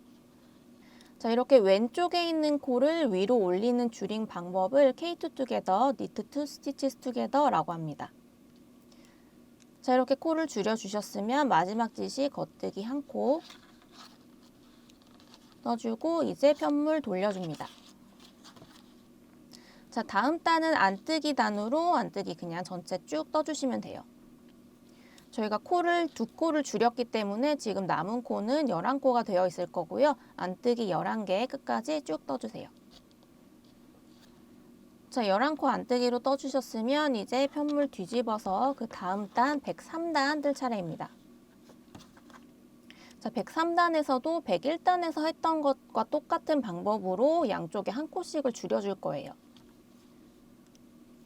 자, 이렇게 왼쪽에 있는 코를 위로 올리는 줄임 방법을 K2 together, knit two stitches together라고 합니다. 자, 이렇게 코를 줄여주셨으면 마지막 짓이 겉뜨기 한 코 떠주고 이제 편물 돌려줍니다. 자, 다음 단은 안뜨기 단으로 안뜨기 그냥 전체 쭉 떠주시면 돼요. 저희가 코를 두 코를 줄였기 때문에 지금 남은 코는 11코가 되어 있을 거고요. 안뜨기 11개 끝까지 쭉 떠주세요. 자, 11코 안뜨기로 떠주셨으면 이제 편물 뒤집어서 그 다음 단 103단 뜰 차례입니다. 자, 103단에서도 101단에서 했던 것과 똑같은 방법으로 양쪽에 한 코씩을 줄여줄 거예요.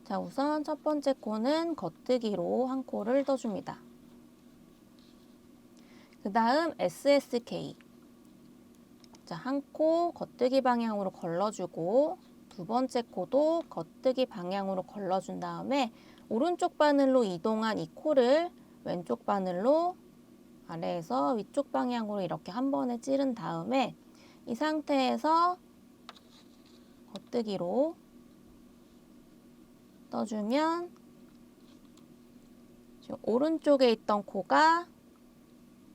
자, 우선 첫 번째 코는 겉뜨기로 한 코를 떠줍니다. 그 다음 SSK. 자, 한 코 겉뜨기 방향으로 걸러주고 두 번째 코도 겉뜨기 방향으로 걸러준 다음에 오른쪽 바늘로 이동한 이 코를 왼쪽 바늘로 아래에서 위쪽 방향으로 이렇게 한 번에 찌른 다음에 이 상태에서 겉뜨기로 떠주면 지금 오른쪽에 있던 코가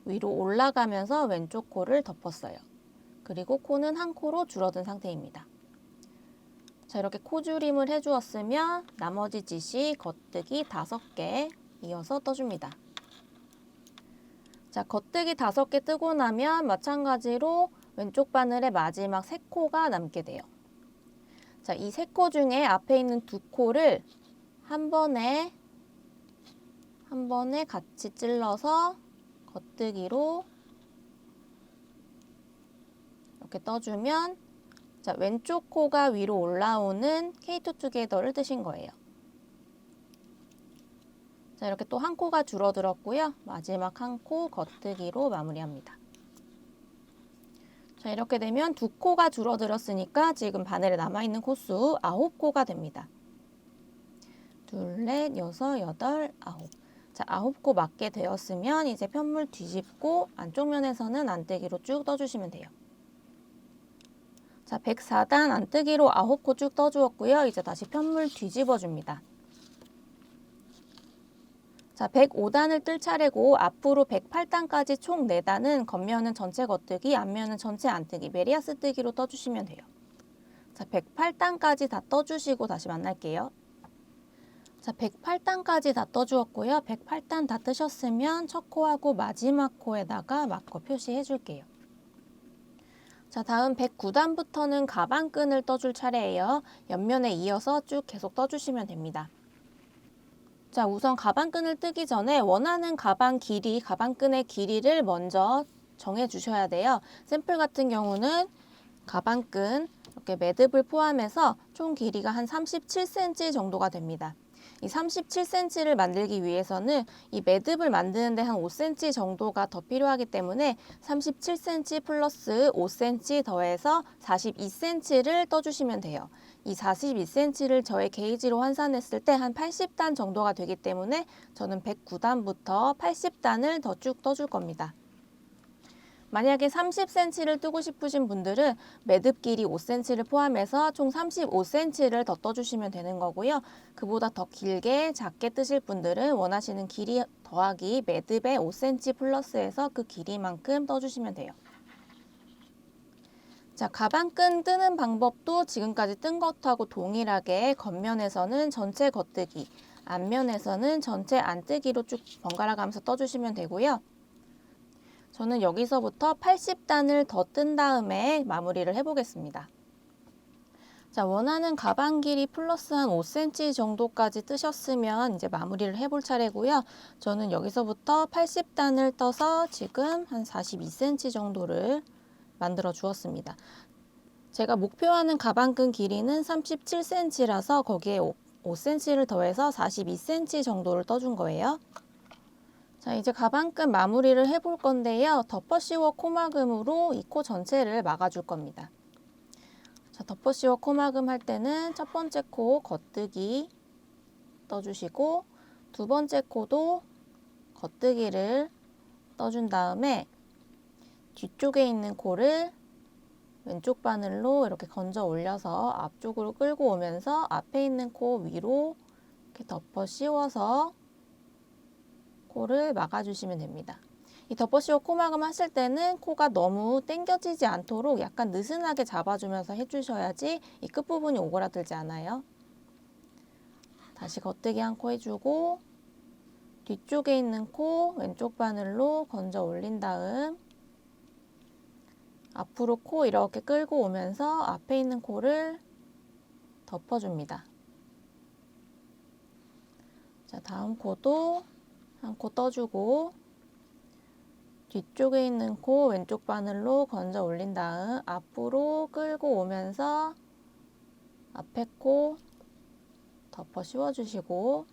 위로 올라가면서 왼쪽 코를 덮었어요. 그리고 코는 한 코로 줄어든 상태입니다. 자, 이렇게 코줄임을 해주었으면 나머지 짓이 겉뜨기 5개 이어서 떠줍니다. 자, 겉뜨기 5개 뜨고 나면 마찬가지로 왼쪽 바늘의 마지막 3코가 남게 돼요. 자, 이 3코 중에 앞에 있는 2코를 한 번에 같이 찔러서 겉뜨기로 이렇게 떠주면 자, 왼쪽 코가 위로 올라오는 K2 together를 뜨신 거예요. 자, 이렇게 또 한 코가 줄어들었고요. 마지막 한 코 겉뜨기로 마무리합니다. 자, 이렇게 되면 2코가 줄어들었으니까 지금 바늘에 남아있는 코수 9코가 됩니다. 둘, 넷, 여섯, 여덟, 9. 자, 9코 맞게 되었으면 이제 편물 뒤집고 안쪽 면에서는 안뜨기로 쭉 떠주시면 돼요. 자, 104단 안뜨기로 9코 쭉 떠주었고요. 이제 다시 편물 뒤집어 줍니다. 자, 105단을 뜰 차례고 앞으로 108단까지 총 4단은 겉면은 전체 겉뜨기, 앞면은 전체 안뜨기, 메리아스 뜨기로 떠주시면 돼요. 자, 108단까지 다 떠주시고 다시 만날게요. 자, 108단까지 다 떠주었고요. 108단 다 뜨셨으면 첫 코하고 마지막 코에다가 마커 표시해 줄게요. 자, 다음 109단부터는 가방끈을 떠줄 차례예요. 옆면에 이어서 쭉 계속 떠주시면 됩니다. 자, 우선 가방끈을 뜨기 전에 원하는 가방끈의 길이를 먼저 정해 주셔야 돼요. 샘플 같은 경우는 가방끈 이렇게 매듭을 포함해서 총 길이가 한 37cm 정도가 됩니다. 이 37cm를 만들기 위해서는 이 매듭을 만드는데 한 5cm 정도가 더 필요하기 때문에 37cm 플러스 5cm 더해서 42cm를 떠주시면 돼요. 이 42cm를 저의 게이지로 환산했을 때 한 80단 정도가 되기 때문에 저는 109단부터 80단을 더 쭉 떠줄 겁니다. 만약에 30cm를 뜨고 싶으신 분들은 매듭 길이 5cm를 포함해서 총 35cm를 더 떠주시면 되는 거고요. 그보다 더 길게 작게 뜨실 분들은 원하시는 길이 더하기 매듭에 5cm 플러스해서 그 길이만큼 떠주시면 돼요. 자, 가방끈 뜨는 방법도 지금까지 뜬 것하고 동일하게 겉면에서는 전체 겉뜨기, 앞면에서는 전체 안뜨기로 쭉 번갈아 가면서 떠주시면 되고요. 저는 여기서부터 80단을 더 뜬 다음에 마무리를 해보겠습니다. 자, 원하는 가방 길이 플러스 한 5cm 정도까지 뜨셨으면 이제 마무리를 해볼 차례고요. 저는 여기서부터 80단을 떠서 지금 한 42cm 정도를 만들어 주었습니다. 제가 목표하는 가방끈 길이는 37cm라서 거기에 5cm를 더해서 42cm 정도를 떠준 거예요. 자, 이제 가방끈 마무리를 해볼 건데요. 덮어씌워 코막음으로 이 코 전체를 막아줄 겁니다. 자, 덮어씌워 코막음 할 때는 첫 번째 코 겉뜨기 떠주시고 두 번째 코도 겉뜨기를 떠준 다음에 뒤쪽에 있는 코를 왼쪽 바늘로 이렇게 건져 올려서 앞쪽으로 끌고 오면서 앞에 있는 코 위로 이렇게 덮어 씌워서 코를 막아주시면 됩니다. 이 덮어 씌워 코막음 하실 때는 코가 너무 당겨지지 않도록 약간 느슨하게 잡아주면서 해주셔야지 이 끝부분이 오그라들지 않아요. 다시 겉뜨기 한 코 해주고 뒤쪽에 있는 코 왼쪽 바늘로 건져 올린 다음 앞으로 코 이렇게 끌고 오면서 앞에 있는 코를 덮어줍니다. 자, 다음 코도 한 코 떠주고 뒤쪽에 있는 코 왼쪽 바늘로 건져 올린 다음 앞으로 끌고 오면서 앞에 코 덮어 씌워주시고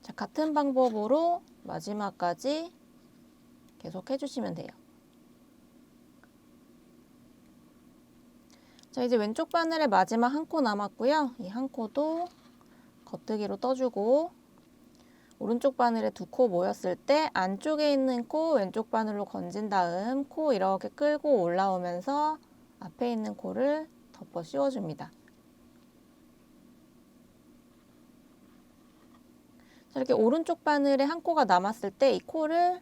자, 같은 방법으로 마지막까지 계속 해주시면 돼요. 자, 이제 왼쪽 바늘에 마지막 한 코 남았고요. 이 한 코도 겉뜨기로 떠주고 오른쪽 바늘에 두 코 모였을 때 안쪽에 있는 코 왼쪽 바늘로 건진 다음 코 이렇게 끌고 올라오면서 앞에 있는 코를 덮어 씌워줍니다. 자, 이렇게 오른쪽 바늘에 한 코가 남았을 때 이 코를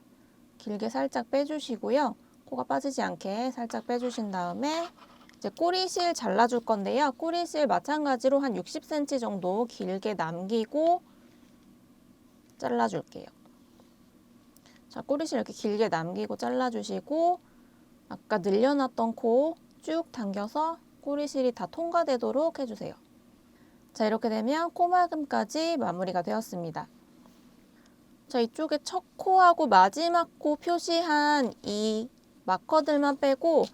길게 살짝 빼주시고요. 코가 빠지지 않게 살짝 빼주신 다음에 이제 꼬리실 잘라줄 건데요. 꼬리실 마찬가지로 한 60cm 정도 길게 남기고 잘라줄게요. 자, 꼬리실 이렇게 길게 남기고 잘라주시고 아까 늘려놨던 코 쭉 당겨서 꼬리실이 다 통과되도록 해주세요. 자, 이렇게 되면 코막음까지 마무리가 되었습니다. 자, 이쪽에 첫 코하고 마지막 코 표시한 이 마커들만 빼고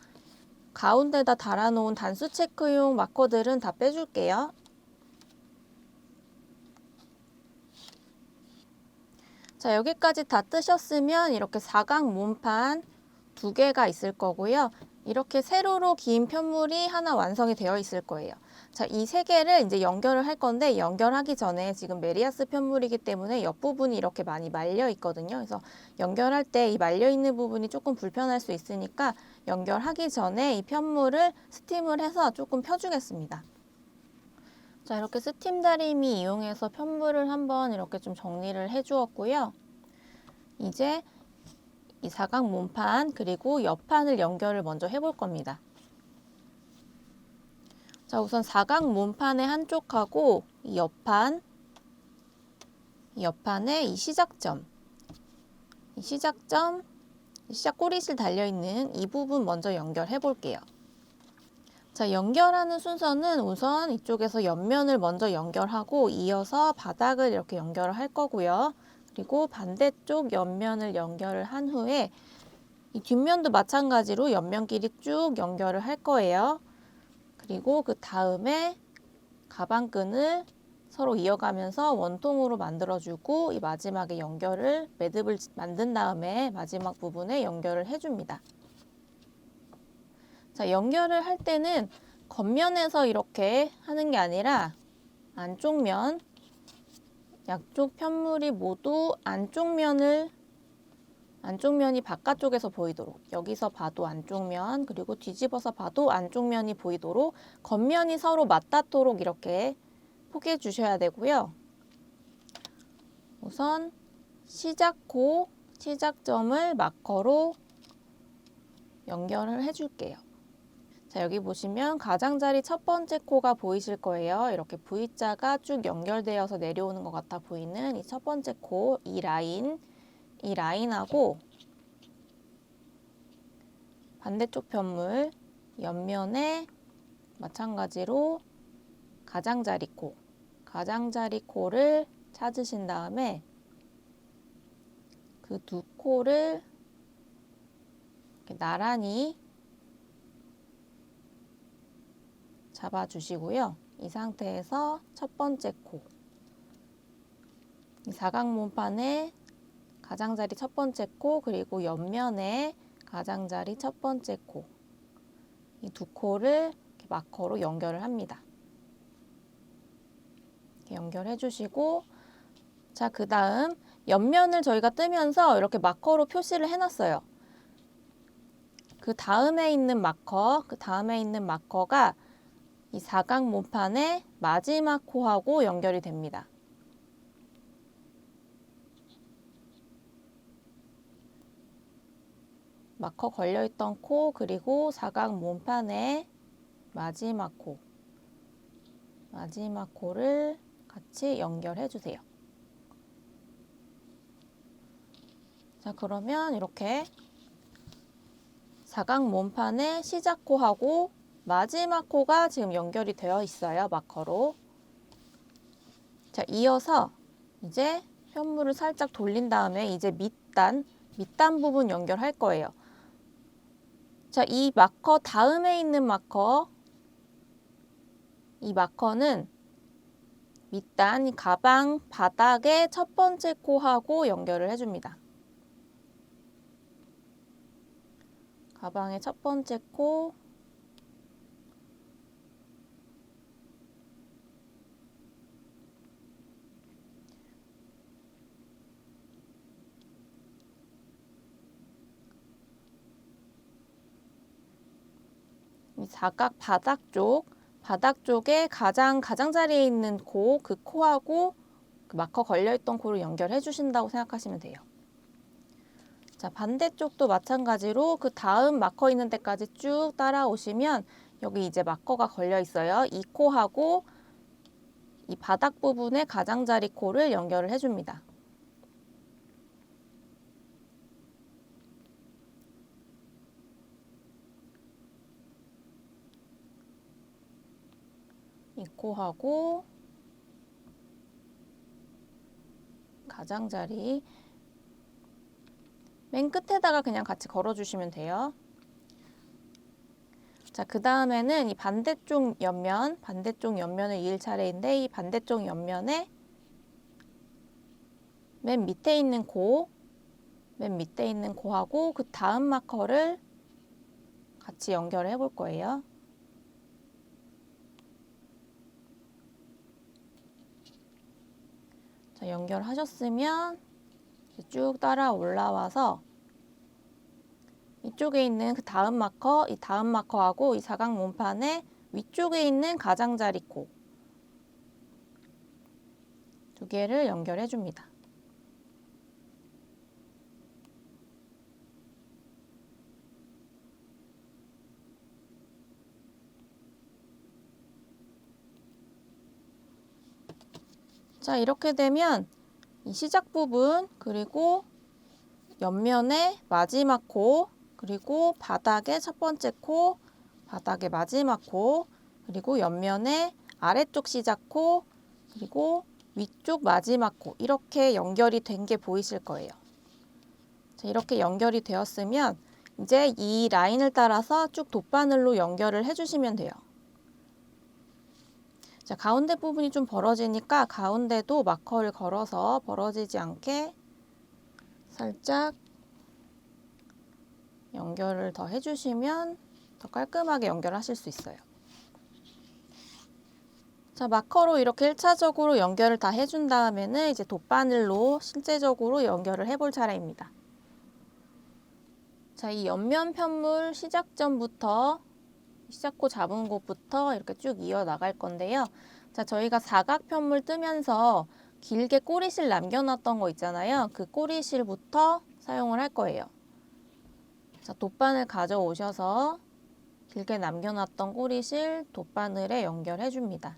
가운데다 달아놓은 단수 체크용 마커들은 다 빼줄게요. 자, 여기까지 다 뜨셨으면 이렇게 사각 몸판 두 개가 있을 거고요. 이렇게 세로로 긴 편물이 하나 완성이 되어 있을 거예요. 자, 이 세 개를 이제 연결을 할 건데 연결하기 전에 지금 메리아스 편물이기 때문에 옆부분이 이렇게 많이 말려 있거든요. 그래서 연결할 때 이 말려 있는 부분이 조금 불편할 수 있으니까 연결하기 전에 이 편물을 스팀을 해서 조금 펴주겠습니다. 자, 이렇게 스팀 다리미 이용해서 편물을 한번 이렇게 좀 정리를 해 주었고요. 이제 이 사각 몸판 그리고 옆판을 연결을 먼저 해볼 겁니다. 자, 우선 사각 몸판의 한쪽하고 이 옆판의 이 시작점, 시작 꼬리실 달려있는 이 부분 먼저 연결해 볼게요. 자, 연결하는 순서는 우선 이쪽에서 옆면을 먼저 연결하고 이어서 바닥을 이렇게 연결을 할 거고요. 그리고 반대쪽 옆면을 연결을 한 후에 이 뒷면도 마찬가지로 옆면끼리 쭉 연결을 할 거예요. 그리고 그 다음에 가방끈을 서로 이어가면서 원통으로 만들어주고 이 마지막에 연결을 매듭을 만든 다음에 마지막 부분에 연결을 해줍니다. 자, 연결을 할 때는 겉면에서 이렇게 하는 게 아니라 안쪽 면, 양쪽 편물이 모두 안쪽면이 바깥쪽에서 보이도록 여기서 봐도 안쪽면 그리고 뒤집어서 봐도 안쪽면이 보이도록 겉면이 서로 맞닿도록 이렇게 포개해 주셔야 되고요. 우선 시작코, 시작점을 마커로 연결을 해줄게요. 자, 여기 보시면 가장자리 첫 번째 코가 보이실 거예요. 이렇게 V자가 쭉 연결되어서 내려오는 것 같아 보이는 이 첫 번째 코, 이 라인하고 반대쪽 편물 옆면에 마찬가지로 가장자리 코를 찾으신 다음에 그 두 코를 이렇게 나란히 잡아주시고요. 이 상태에서 첫 번째 코, 이 사각문판에 가장자리 첫 번째 코, 그리고 옆면에 가장자리 첫 번째 코, 이 두 코를 이렇게 마커로 연결을 합니다. 이렇게 연결해 주시고, 자, 그 다음 옆면을 저희가 뜨면서 이렇게 마커로 표시를 해놨어요. 그 다음에 있는 마커가 이 사각 문판의 마지막 코하고 연결이 됩니다. 마커 걸려있던 코, 그리고 사각 문판의 마지막 코를 같이 연결해 주세요. 자, 그러면 이렇게 사각 문판의 시작 코하고 마지막 코가 지금 연결이 되어 있어요, 마커로. 자, 이어서 이제 편물을 살짝 돌린 다음에 이제 밑단 부분 연결할 거예요. 자, 이 마커 다음에 있는 이 마커는 밑단 가방 바닥의 첫 번째 코하고 연결을 해줍니다. 가방의 첫 번째 코, 이 사각 바닥 쪽에 가장자리에 있는 그 코하고 그 마커 걸려있던 코를 연결해 주신다고 생각하시면 돼요. 자, 반대쪽도 마찬가지로 그 다음 마커 있는 데까지 쭉 따라오시면 여기 이제 마커가 걸려 있어요. 이 코하고 이 바닥 부분에 가장자리 코를 연결을 해줍니다. 이 코하고 가장자리 맨 끝에다가 그냥 같이 걸어주시면 돼요. 자, 그 다음에는 이 반대쪽 옆면을 이을 차례인데 이 반대쪽 옆면에 맨 밑에 있는 코하고 그 다음 마커를 같이 연결해 볼 거예요. 자, 연결하셨으면 쭉 따라 올라와서 이쪽에 있는 그 다음 마커, 이 다음 마커하고 이 사각 문판의 위쪽에 있는 가장자리 코 두 개를 연결해 줍니다. 자, 이렇게 되면 이 시작 부분, 그리고 옆면의 마지막 코, 그리고 바닥의 첫 번째 코, 바닥의 마지막 코, 그리고 옆면의 아래쪽 시작 코, 그리고 위쪽 마지막 코, 이렇게 연결이 된 게 보이실 거예요. 자, 이렇게 연결이 되었으면 이제 이 라인을 따라서 쭉 돗바늘로 연결을 해주시면 돼요. 자, 가운데 부분이 좀 벌어지니까 가운데도 마커를 걸어서 벌어지지 않게 살짝 연결을 더 해주시면 더 깔끔하게 연결하실 수 있어요. 자, 마커로 이렇게 1차적으로 연결을 다 해준 다음에는 이제 돗바늘로 실제적으로 연결을 해볼 차례입니다. 자, 이 옆면 편물 시작점부터 시작코 잡은 곳부터 이렇게 쭉 이어 나갈 건데요. 자, 저희가 사각 편물 뜨면서 길게 꼬리실 남겨놨던 거 있잖아요. 그 꼬리실부터 사용을 할 거예요. 자, 돗바늘 가져오셔서 길게 남겨놨던 꼬리실 돗바늘에 연결해 줍니다.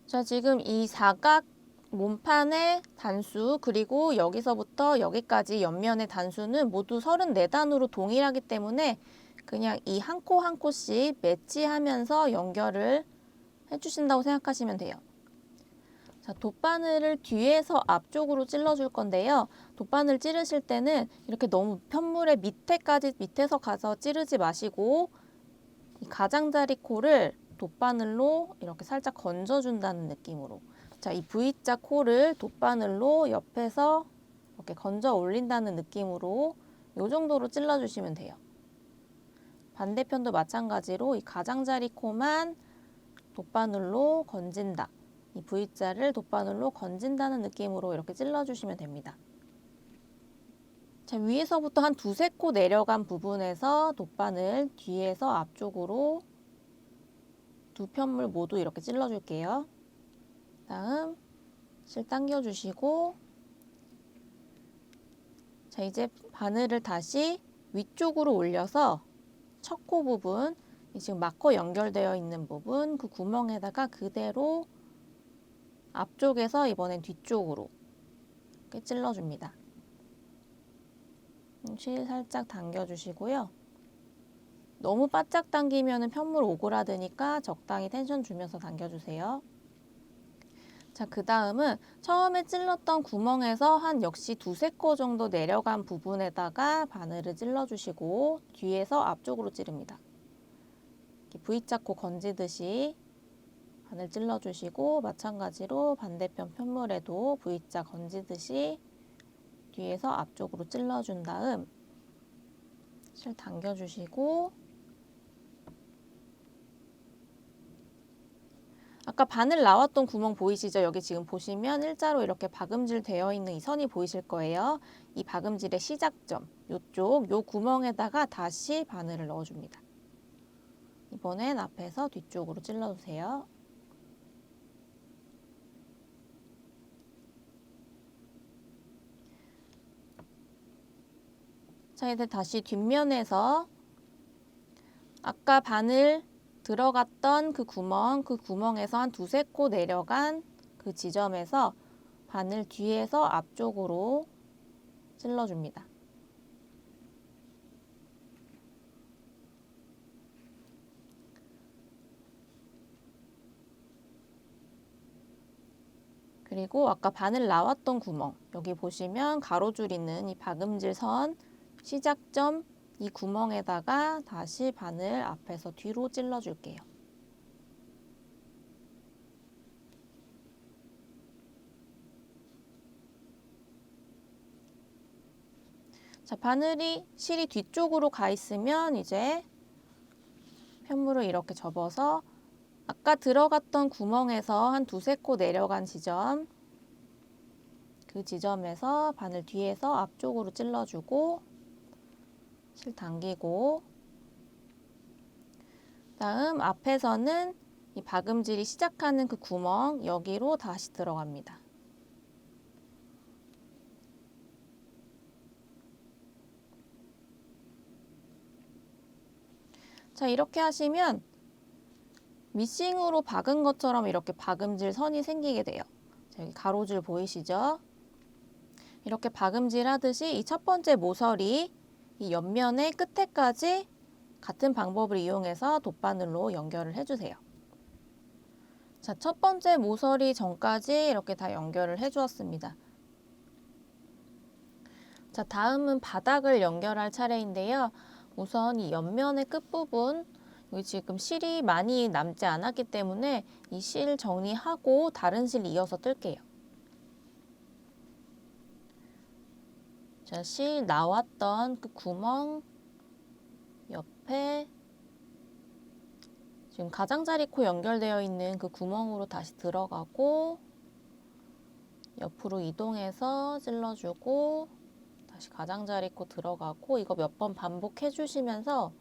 자, 지금 이 사각 몸판의 단수, 그리고 여기서부터 여기까지 옆면의 단수는 모두 34단으로 동일하기 때문에 그냥 이 한 코 한 코씩 매치하면서 연결을 해주신다고 생각하시면 돼요. 자, 돗바늘을 뒤에서 앞쪽으로 찔러줄 건데요. 돗바늘 찌르실 때는 이렇게 너무 편물의 밑에서 가서 찌르지 마시고 이 가장자리 코를 돗바늘로 이렇게 살짝 건져준다는 느낌으로. 자, 이 V자 코를 돗바늘로 옆에서 이렇게 건져 올린다는 느낌으로 이 정도로 찔러주시면 돼요. 반대편도 마찬가지로 이 가장자리 코만 돗바늘로 건진다. 이 V자를 돗바늘로 건진다는 느낌으로 이렇게 찔러주시면 됩니다. 자, 위에서부터 한 두세 코 내려간 부분에서 돗바늘 뒤에서 앞쪽으로 두 편물 모두 이렇게 찔러줄게요. 다음 실 당겨주시고, 자, 이제 바늘을 다시 위쪽으로 올려서 첫 코 부분, 지금 마커 연결되어 있는 부분 그 구멍에다가 그대로 앞쪽에서 이번엔 뒤쪽으로 이렇게 찔러줍니다. 실 살짝 당겨주시고요. 너무 바짝 당기면 편물 오그라드니까 적당히 텐션 주면서 당겨주세요. 자, 그 다음은 처음에 찔렀던 구멍에서 한 역시 두세 코 정도 내려간 부분에다가 바늘을 찔러주시고 뒤에서 앞쪽으로 찌릅니다. V자 코 건지듯이 바늘 찔러주시고, 마찬가지로 반대편 편물에도 V자 건지듯이 뒤에서 앞쪽으로 찔러준 다음 실 당겨주시고, 아까 바늘 나왔던 구멍 보이시죠? 여기 지금 보시면 일자로 이렇게 박음질 되어 있는 이 선이 보이실 거예요. 이 박음질의 시작점, 이쪽 요 구멍에다가 다시 바늘을 넣어줍니다. 이번엔 앞에서 뒤쪽으로 찔러주세요. 자, 이제 다시 뒷면에서 아까 바늘 들어갔던 그 구멍에서 한 두세 코 내려간 그 지점에서 바늘 뒤에서 앞쪽으로 찔러줍니다. 그리고 아까 바늘 나왔던 구멍, 여기 보시면 가로줄 있는 이 박음질 선 시작점 이 구멍에다가 다시 바늘 앞에서 뒤로 찔러줄게요. 자, 바늘이 실이 뒤쪽으로 가 있으면 이제 편물을 이렇게 접어서 아까 들어갔던 구멍에서 한 두세 코 내려간 지점, 그 지점에서 바늘 뒤에서 앞쪽으로 찔러주고 실 당기고, 다음 앞에서는 이 박음질이 시작하는 그 구멍 여기로 다시 들어갑니다. 자, 이렇게 하시면 미싱으로 박은 것처럼 이렇게 박음질 선이 생기게 돼요. 자, 여기 가로줄 보이시죠? 이렇게 박음질 하듯이 이 첫 번째 모서리 이 옆면의 끝에까지 같은 방법을 이용해서 돗바늘로 연결을 해주세요. 자, 첫 번째 모서리 전까지 이렇게 다 연결을 해주었습니다. 자, 다음은 바닥을 연결할 차례인데요. 우선 이 옆면의 끝부분, 여기 지금 실이 많이 남지 않았기 때문에 이 실 정리하고 다른 실 이어서 뜰게요. 자, 실 나왔던 그 구멍 옆에 지금 가장자리 코 연결되어 있는 그 구멍으로 다시 들어가고 옆으로 이동해서 찔러주고 다시 가장자리 코 들어가고, 이거 몇 번 반복해 주시면서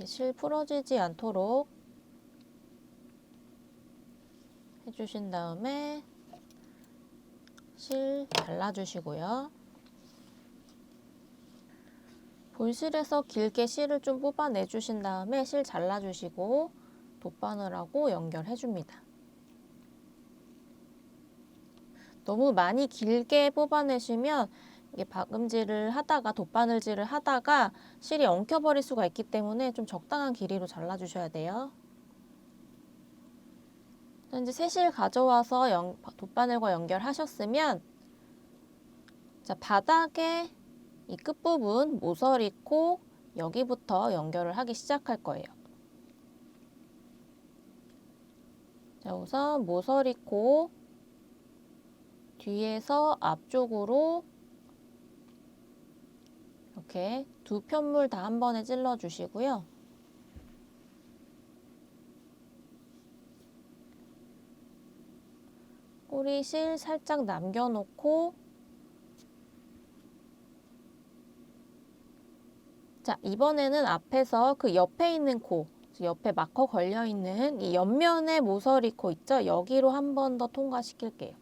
실 풀어지지 않도록 해주신 다음에 실 잘라주시고요. 볼실에서 길게 실을 좀 뽑아내 주신 다음에 실 잘라주시고 돗바늘하고 연결해 줍니다. 너무 많이 길게 뽑아내시면 이게 박음질을 하다가 돗바늘질을 하다가 실이 엉켜버릴 수가 있기 때문에 좀 적당한 길이로 잘라주셔야 돼요. 이제 새 실 가져와서 돗바늘과 연결하셨으면, 자, 바닥에 이 끝부분 모서리 코 여기부터 연결을 하기 시작할 거예요. 자, 우선 모서리 코 뒤에서 앞쪽으로 이렇게 두 편물 다 한 번에 찔러 주시고요. 꼬리실 살짝 남겨놓고, 자, 이번에는 앞에서 그 옆에 있는 코, 옆에 마커 걸려있는 이 옆면의 모서리 코 있죠? 여기로 한 번 더 통과시킬게요.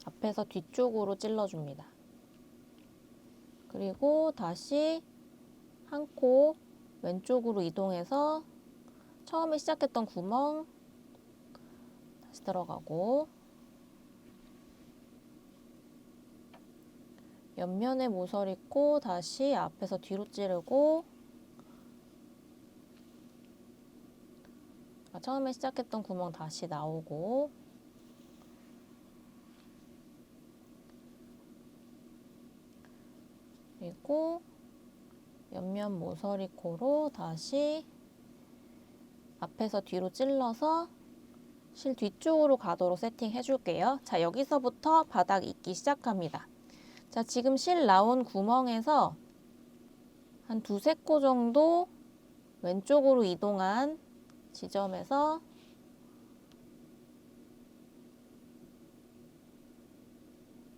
앞에서 뒤쪽으로 찔러줍니다. 그리고 다시 한 코 왼쪽으로 이동해서 처음에 시작했던 구멍 다시 들어가고, 옆면의 모서리 코 다시 앞에서 뒤로 찌르고, 처음에 시작했던 구멍 다시 나오고, 그리고 옆면 모서리 코로 다시 앞에서 뒤로 찔러서 실 뒤쪽으로 가도록 세팅해 줄게요. 자, 여기서부터 바닥 잇기 시작합니다. 자, 지금 실 나온 구멍에서 한 두세 코 정도 왼쪽으로 이동한 지점에서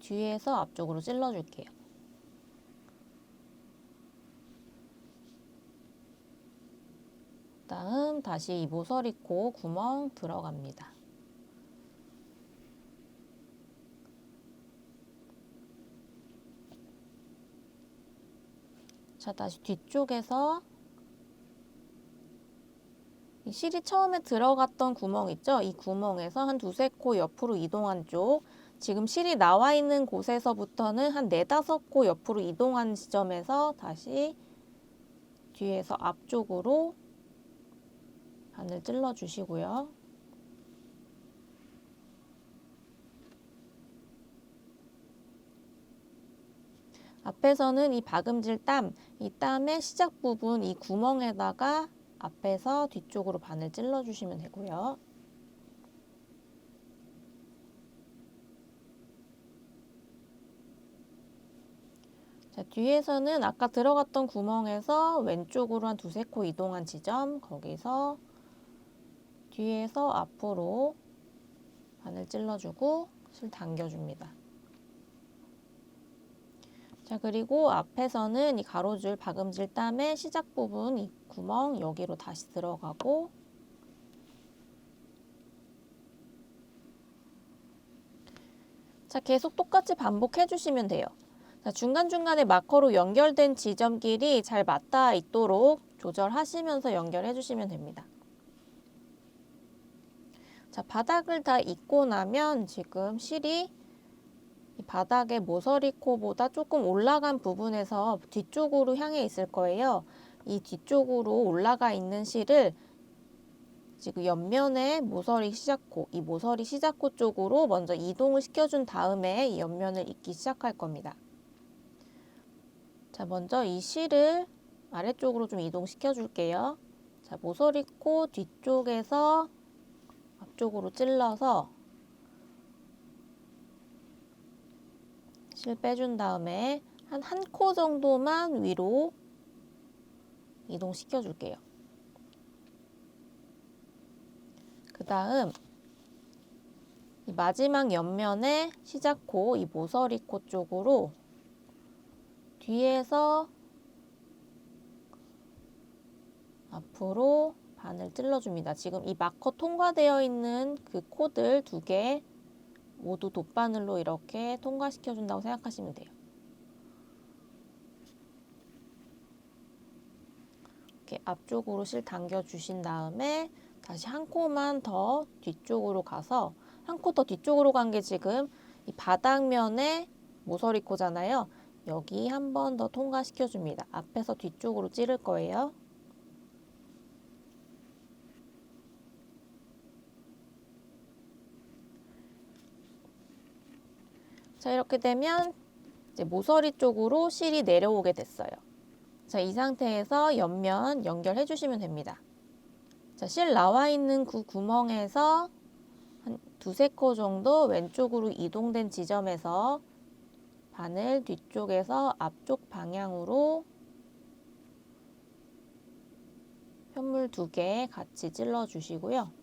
뒤에서 앞쪽으로 찔러 줄게요. 다음 다시 이 모서리 코 구멍 들어갑니다. 자, 다시 뒤쪽에서 이 실이 처음에 들어갔던 구멍 있죠? 이 구멍에서 한 두세 코 옆으로 이동한 쪽, 지금 실이 나와 있는 곳에서부터는 한 네다섯 코 옆으로 이동한 지점에서 다시 뒤에서 앞쪽으로 바늘 찔러 주시고요. 앞에서는 이 박음질 땀, 이 땀의 시작 부분 이 구멍에다가 앞에서 뒤쪽으로 바늘 찔러 주시면 되고요. 자, 뒤에서는 아까 들어갔던 구멍에서 왼쪽으로 한 두세 코 이동한 지점, 거기서 뒤에서 앞으로 바늘 찔러주고 실 당겨줍니다. 자, 그리고 앞에서는 이 가로줄 박음질 땀의 시작 부분 이 구멍 여기로 다시 들어가고, 자, 계속 똑같이 반복해 주시면 돼요. 자, 중간중간에 마커로 연결된 지점끼리 잘 맞닿아 있도록 조절하시면서 연결해 주시면 됩니다. 자, 바닥을 다 잇고 나면 지금 실이 이 바닥의 모서리 코보다 조금 올라간 부분에서 뒤쪽으로 향해 있을 거예요. 이 뒤쪽으로 올라가 있는 실을 지금 옆면의 모서리 시작코, 이 모서리 시작코 쪽으로 먼저 이동을 시켜준 다음에 이 옆면을 잇기 시작할 겁니다. 자, 먼저 이 실을 아래쪽으로 좀 이동시켜 줄게요. 자, 모서리 코 뒤쪽에서 앞쪽으로 찔러서 실 빼준 다음에 한 코 정도만 위로 이동시켜 줄게요. 그 다음 이 마지막 옆면의 시작코, 이 모서리 코 쪽으로 뒤에서 앞으로 바늘 찔러줍니다. 지금 이 마커 통과되어 있는 그 코들 두 개 모두 돗바늘로 이렇게 통과시켜 준다고 생각하시면 돼요. 이렇게 앞쪽으로 실 당겨 주신 다음에 다시 한 코만 더 뒤쪽으로 가서, 한 코 더 뒤쪽으로 간 게 지금 이 바닥면의 모서리 코잖아요. 여기 한 번 더 통과시켜 줍니다. 앞에서 뒤쪽으로 찌를 거예요. 자, 이렇게 되면 이제 모서리 쪽으로 실이 내려오게 됐어요. 자, 이 상태에서 옆면 연결해 주시면 됩니다. 자, 실 나와 있는 그 구멍에서 한 두세 코 정도 왼쪽으로 이동된 지점에서 바늘 뒤쪽에서 앞쪽 방향으로 편물 2개 같이 찔러 주시고요.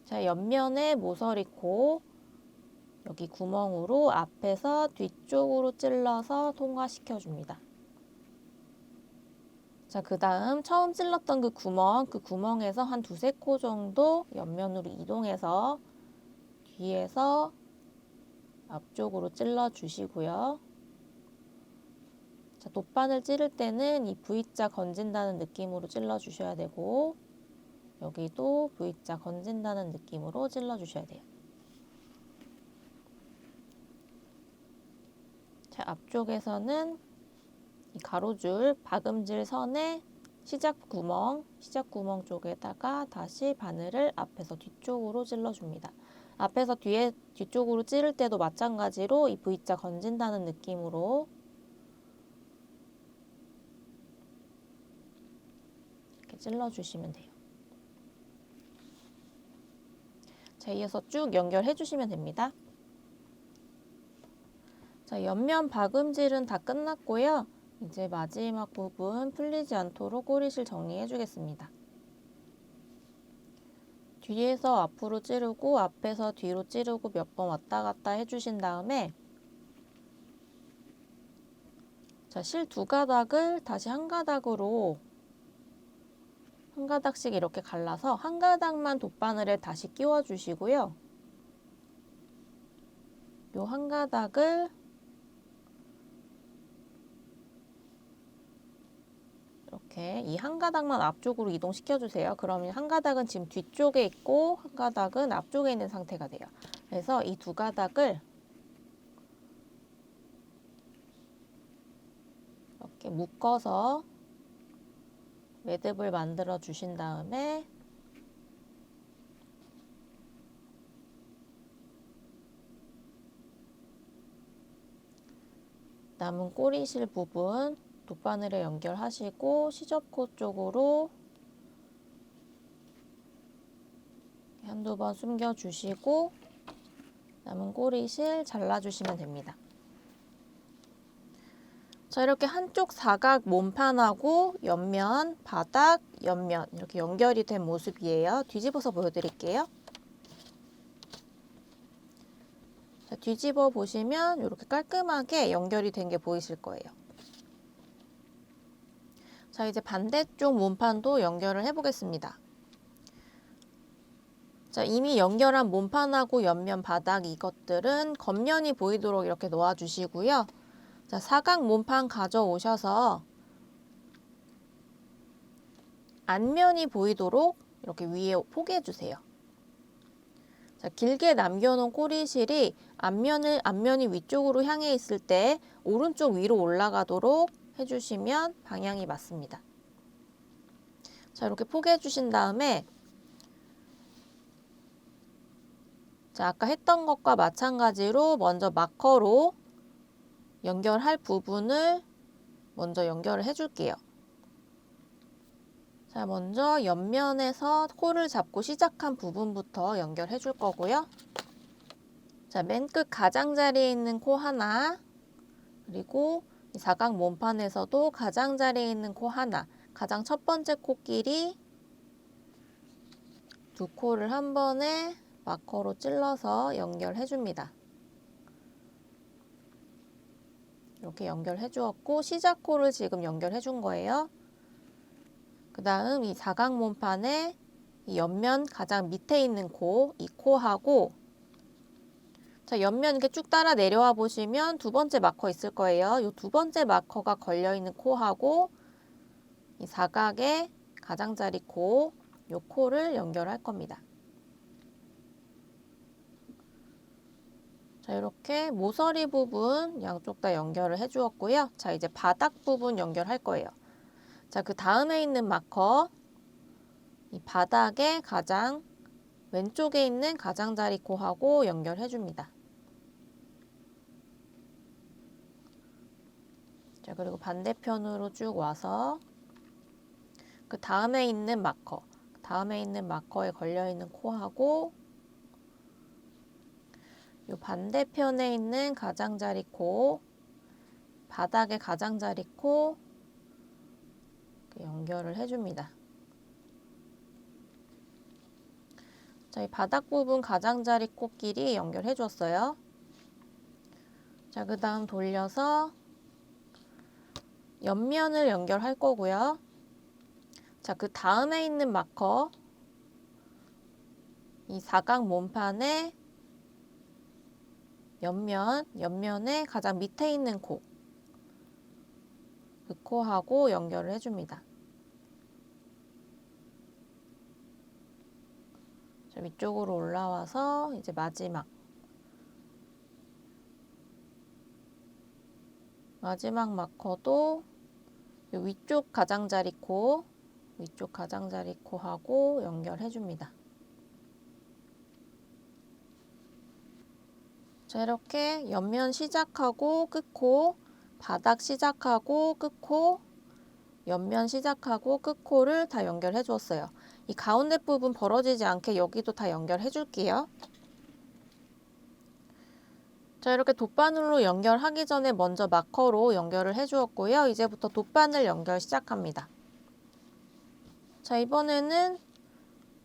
자, 옆면에 모서리 코 여기 구멍으로 앞에서 뒤쪽으로 찔러서 통과시켜 줍니다. 자, 그 다음 처음 찔렀던 그 구멍에서 한 두세 코 정도 옆면으로 이동해서 뒤에서 앞쪽으로 찔러 주시고요. 자, 돗바늘 찌를 때는 이 V자 건진다는 느낌으로 찔러 주셔야 되고, 여기도 V자 건진다는 느낌으로 찔러 주셔야 돼요. 자, 앞쪽에서는 이 가로줄 박음질 선에 시작 구멍 쪽에다가 다시 바늘을 앞에서 뒤쪽으로 찔러줍니다. 앞에서 뒤쪽으로 찌를 때도 마찬가지로 이 V자 건진다는 느낌으로 이렇게 찔러주시면 돼요. 자, 이어서 쭉 연결해 주시면 됩니다. 자, 옆면 박음질은 다 끝났고요. 이제 마지막 부분 풀리지 않도록 꼬리실 정리해 주겠습니다. 뒤에서 앞으로 찌르고 앞에서 뒤로 찌르고 몇 번 왔다 갔다 해주신 다음에 자, 실 2가닥을 다시 한 가닥으로 한 가닥씩 이렇게 갈라서 한 가닥만 돗바늘에 다시 끼워 주시고요. 요 한 가닥을 이렇게 이 한 가닥만 앞쪽으로 이동시켜 주세요. 그러면 한 가닥은 지금 뒤쪽에 있고 한 가닥은 앞쪽에 있는 상태가 돼요. 그래서 이 2가닥을 이렇게 묶어서 매듭을 만들어 주신 다음에 남은 꼬리실 부분 돗바늘에 연결하시고 시접코 쪽으로 한두 번 숨겨 주시고 남은 꼬리실 잘라주시면 됩니다. 자, 이렇게 한쪽 사각 몸판하고 옆면, 바닥, 옆면 이렇게 연결이 된 모습이에요. 뒤집어서 보여드릴게요. 자, 뒤집어 보시면 이렇게 깔끔하게 연결이 된 게 보이실 거예요. 자, 이제 반대쪽 몸판도 연결을 해보겠습니다. 자, 이미 연결한 몸판하고 옆면, 바닥 이것들은 겉면이 보이도록 이렇게 놓아주시고요. 자, 사각 몸판 가져오셔서 앞면이 보이도록 이렇게 위에 포개주세요. 자, 길게 남겨놓은 꼬리실이 앞면이 위쪽으로 향해 있을 때 오른쪽 위로 올라가도록 해주시면 방향이 맞습니다. 자, 이렇게 포개주신 다음에 자, 아까 했던 것과 마찬가지로 먼저 마커로 연결할 부분을 먼저 연결을 해줄게요. 자, 먼저 옆면에서 코를 잡고 시작한 부분부터 연결해 줄 거고요. 자, 맨 끝 가장자리에 있는 코 하나, 그리고 이 사각 몸판에서도 가장자리에 있는 코 하나, 가장 첫 번째 코끼리 두 코를 한 번에 마커로 찔러서 연결해 줍니다. 이렇게 연결해 주었고 시작 코를 지금 연결해 준 거예요. 그 다음 이 사각 몸판에 이 옆면 가장 밑에 있는 코, 이 코하고 자, 옆면 이렇게 쭉 따라 내려와 보시면 두 번째 마커 있을 거예요. 이 두 번째 마커가 걸려 있는 코하고 이 사각의 가장자리 코, 이 코를 연결할 겁니다. 자, 이렇게 모서리 부분 양쪽 다 연결을 해 주었고요. 자, 이제 바닥 부분 연결할 거예요. 자, 그 다음에 있는 마커, 이 바닥의 가장 왼쪽에 있는 가장자리 코하고 연결해 줍니다. 자, 그리고 반대편으로 쭉 와서 그 다음에 있는 마커에 걸려 있는 코하고 요 반대편에 있는 가장자리 코, 바닥의 가장자리 코 연결을 해줍니다. 자, 이 바닥 부분 가장자리 코끼리 연결해 줬어요. 자, 그 다음 돌려서 옆면을 연결할 거고요. 자, 그 다음에 있는 마커, 이 사각 몸판의 옆면에 가장 밑에 있는 코, 그 코하고 연결을 해줍니다. 자, 위쪽으로 올라와서 이제 마지막 마커도 위쪽 가장자리 코하고 연결해 줍니다. 자, 이렇게 옆면 시작하고 끝코, 바닥 시작하고 끝코, 옆면 시작하고 끝코를 다 연결해 주었어요. 이 가운데 부분 벌어지지 않게 여기도 다 연결해 줄게요. 자, 이렇게 돗바늘로 연결하기 전에 먼저 마커로 연결을 해 주었고요. 이제부터 돗바늘 연결 시작합니다. 자, 이번에는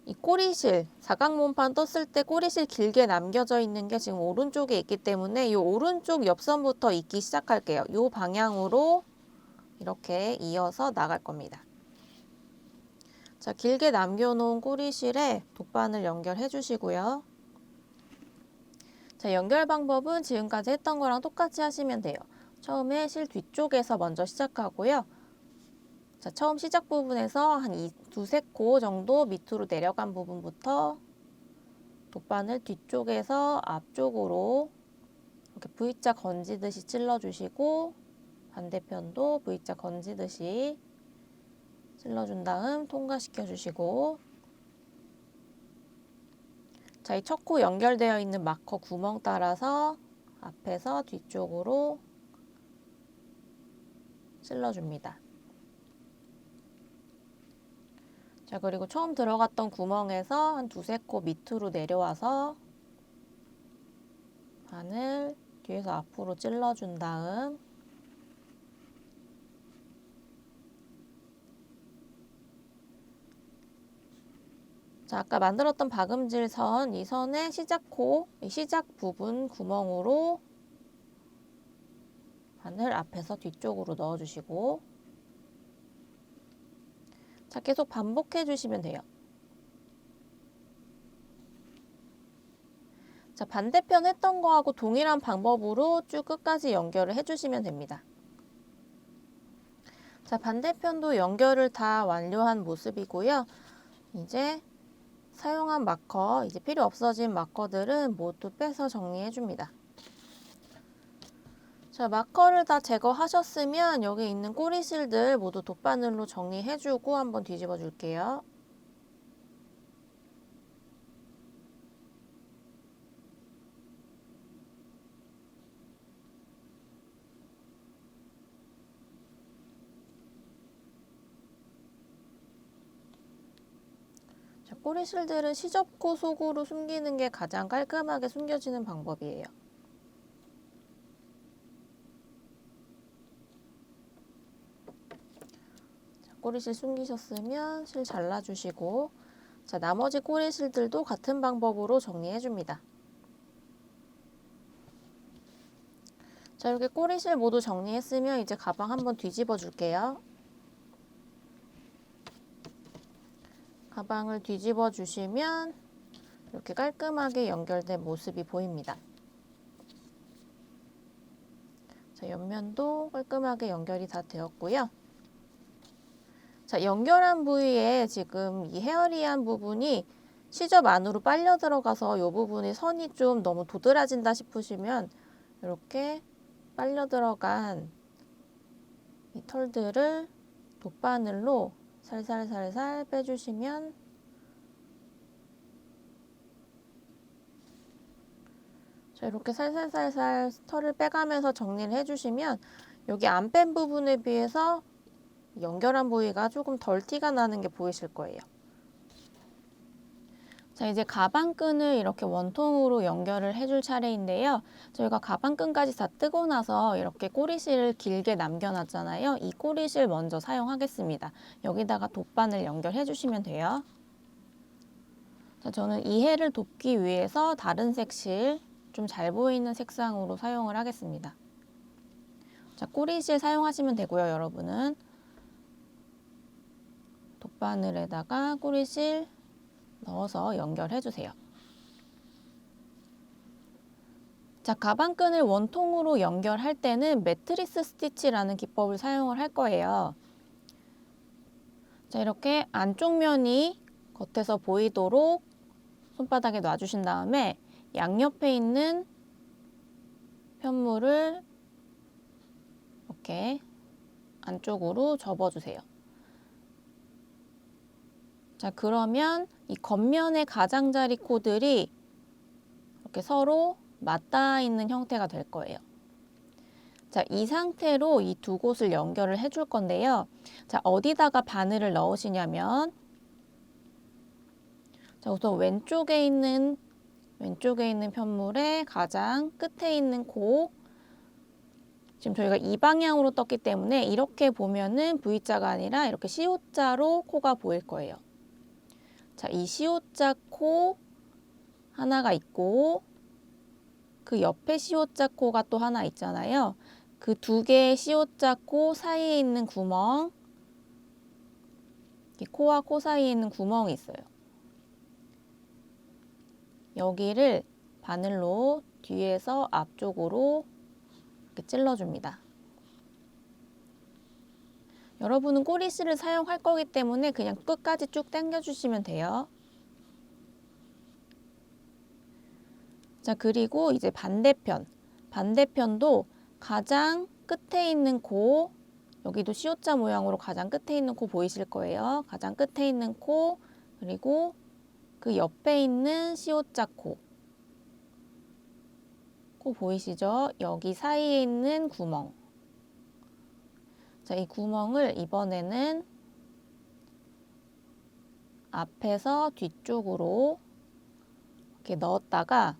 이 꼬리실, 사각 몸판 떴을 때 꼬리실 길게 남겨져 있는 게 지금 오른쪽에 있기 때문에 이 오른쪽 옆선부터 잇기 시작할게요. 이 방향으로 이렇게 이어서 나갈 겁니다. 자, 길게 남겨놓은 꼬리실에 돗바늘 연결해 주시고요. 자, 연결 방법은 지금까지 했던 거랑 똑같이 하시면 돼요. 처음에 실 뒤쪽에서 먼저 시작하고요. 자, 처음 시작 부분에서 한 두세 코 정도 밑으로 내려간 부분부터 돗바늘 뒤쪽에서 앞쪽으로 이렇게 V자 건지듯이 찔러주시고 반대편도 V자 건지듯이 찔러준 다음 통과시켜 주시고 자, 이 첫 코 연결되어 있는 마커 구멍 따라서 앞에서 뒤쪽으로 찔러줍니다. 자, 그리고 처음 들어갔던 구멍에서 한 두세 코 밑으로 내려와서 바늘 뒤에서 앞으로 찔러준 다음 자, 아까 만들었던 박음질 선, 이 선의 시작코, 이 시작 부분 구멍으로 바늘 앞에서 뒤쪽으로 넣어주시고 자, 계속 반복해 주시면 돼요. 자, 반대편 했던 거하고 동일한 방법으로 쭉 끝까지 연결을 해주시면 됩니다. 자, 반대편도 연결을 다 완료한 모습이고요. 이제 사용한 마커, 이제 필요 없어진 마커들은 모두 빼서 정리해 줍니다. 자, 마커를 다 제거하셨으면 여기 있는 꼬리실들 모두 돗바늘로 정리해 주고 한번 뒤집어 줄게요. 꼬리실들은 시접코 속으로 숨기는 게 가장 깔끔하게 숨겨지는 방법이에요. 자, 꼬리실 숨기셨으면 실 잘라주시고 자, 나머지 꼬리실들도 같은 방법으로 정리해줍니다. 자, 이렇게 꼬리실 모두 정리했으면 이제 가방 한번 뒤집어 줄게요. 가방을 뒤집어 주시면 이렇게 깔끔하게 연결된 모습이 보입니다. 자, 옆면도 깔끔하게 연결이 다 되었고요. 자, 연결한 부위에 지금 이 헤어리한 부분이 시접 안으로 빨려 들어가서 이 부분이 선이 좀 너무 도드라진다 싶으시면 이렇게 빨려 들어간 이 털들을 돗바늘로 살살살살 빼주시면 자, 이렇게 살살살살 털을 빼가면서 정리를 해주시면 여기 안 뺀 부분에 비해서 연결한 부위가 조금 덜 티가 나는 게 보이실 거예요. 자, 이제 가방끈을 이렇게 원통으로 연결을 해줄 차례인데요. 저희가 가방끈까지 다 뜨고 나서 이렇게 꼬리실을 길게 남겨놨잖아요. 이 꼬리실 먼저 사용하겠습니다. 여기다가 돗바늘 연결해 주시면 돼요. 자, 저는 이해를 돕기 위해서 다른 색실, 좀 잘 보이는 색상으로 사용을 하겠습니다. 자, 꼬리실 사용하시면 되고요, 여러분은. 돗바늘에다가 꼬리실 넣어서 연결해 주세요. 자, 가방끈을 원통으로 연결할 때는 매트리스 스티치라는 기법을 사용을 할 거예요. 자, 이렇게 안쪽 면이 겉에서 보이도록 손바닥에 놔주신 다음에 양옆에 있는 편물을 이렇게 안쪽으로 접어주세요. 자, 그러면 이 겉면의 가장자리 코들이 이렇게 서로 맞닿아 있는 형태가 될 거예요. 자, 이 상태로 이 두 곳을 연결을 해줄 건데요. 자, 어디다가 바늘을 넣으시냐면, 자, 우선 왼쪽에 있는 편물의 가장 끝에 있는 코, 지금 저희가 이 방향으로 떴기 때문에 이렇게 보면은 V자가 아니라 이렇게 C자로 코가 보일 거예요. 자, 이 C자 코 하나가 있고 그 옆에 C자 코가 또 하나 있잖아요. 그 두 개의 C자 코 사이에 있는 구멍, 코와 코 사이에 있는 구멍이 있어요. 여기를 바늘로 뒤에서 앞쪽으로 이렇게 찔러줍니다. 여러분은 꼬리실을 사용할 거기 때문에 그냥 끝까지 쭉 당겨주시면 돼요. 자, 그리고 이제 반대편도 가장 끝에 있는 코, 여기도 C자 모양으로 가장 끝에 있는 코 보이실 거예요. 가장 끝에 있는 코, 그리고 그 옆에 있는 C자 코 보이시죠? 여기 사이에 있는 구멍. 자, 이 구멍을 이번에는 앞에서 뒤쪽으로 이렇게 넣었다가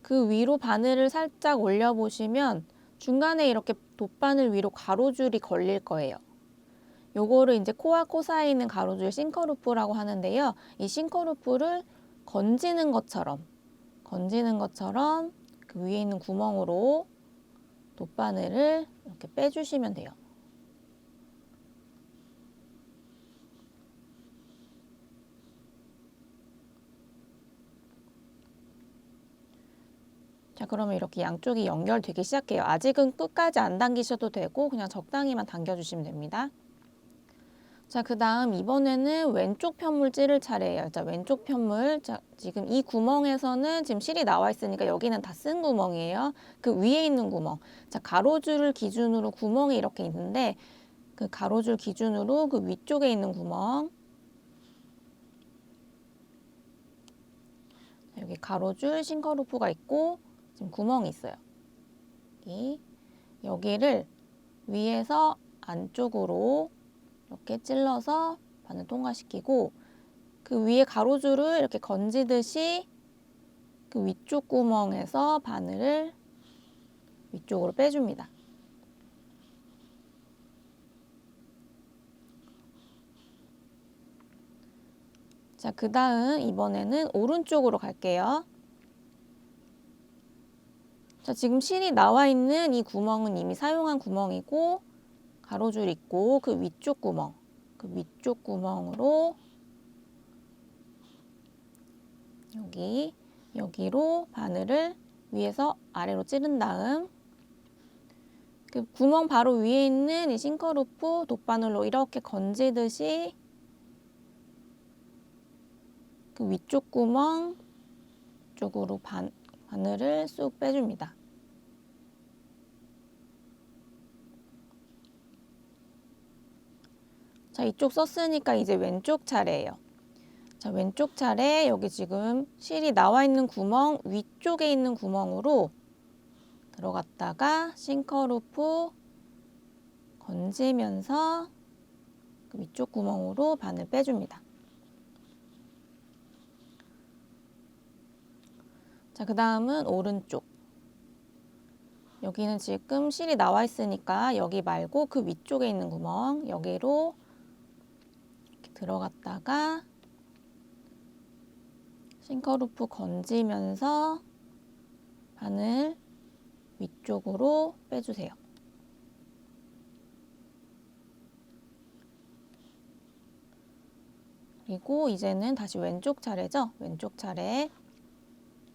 그 위로 바늘을 살짝 올려보시면 중간에 이렇게 돗바늘 위로 가로줄이 걸릴 거예요. 요거를 이제 코와 코 사이에 있는 가로줄 싱커루프라고 하는데요. 이 싱커루프를 건지는 것처럼 그 위에 있는 구멍으로 돗바늘을 이렇게 빼주시면 돼요. 자, 그러면 이렇게 양쪽이 연결되기 시작해요. 아직은 끝까지 안 당기셔도 되고 그냥 적당히만 당겨주시면 됩니다. 자, 그 다음 이번에는 왼쪽 편물 찌를 차례예요. 자, 왼쪽 편물. 자, 지금 이 구멍에서는 지금 실이 나와 있으니까 여기는 다 쓴 구멍이에요. 그 위에 있는 구멍. 자, 가로줄을 기준으로 구멍이 이렇게 있는데 그 가로줄 기준으로 그 위쪽에 있는 구멍. 자, 여기 가로줄 싱커루프가 있고 지금 구멍이 있어요. 여기를 위에서 안쪽으로 이렇게 찔러서 바늘 통과시키고 그 위에 가로줄을 이렇게 건지듯이 그 위쪽 구멍에서 바늘을 위쪽으로 빼줍니다. 자, 그 다음 이번에는 오른쪽으로 갈게요. 자, 지금 실이 나와 있는 이 구멍은 이미 사용한 구멍이고 가로줄 있고 그 위쪽 구멍으로 여기로 바늘을 위에서 아래로 찌른 다음 그 구멍 바로 위에 있는 이 싱커루프 돗바늘로 이렇게 건지듯이 그 위쪽 구멍 쪽으로 바늘을 쑥 빼줍니다. 자, 이쪽 썼으니까 이제 왼쪽 차례예요. 자, 왼쪽 차례 여기 지금 실이 나와 있는 구멍 위쪽에 있는 구멍으로 들어갔다가 싱커루프 건지면서 그 위쪽 구멍으로 바늘 빼줍니다. 자, 그 다음은 오른쪽. 여기는 지금 실이 나와 있으니까 여기 말고 그 위쪽에 있는 구멍 여기로 이렇게 들어갔다가 싱커루프 건지면서 바늘 위쪽으로 빼주세요. 그리고 이제는 다시 왼쪽 차례죠. 왼쪽 차례.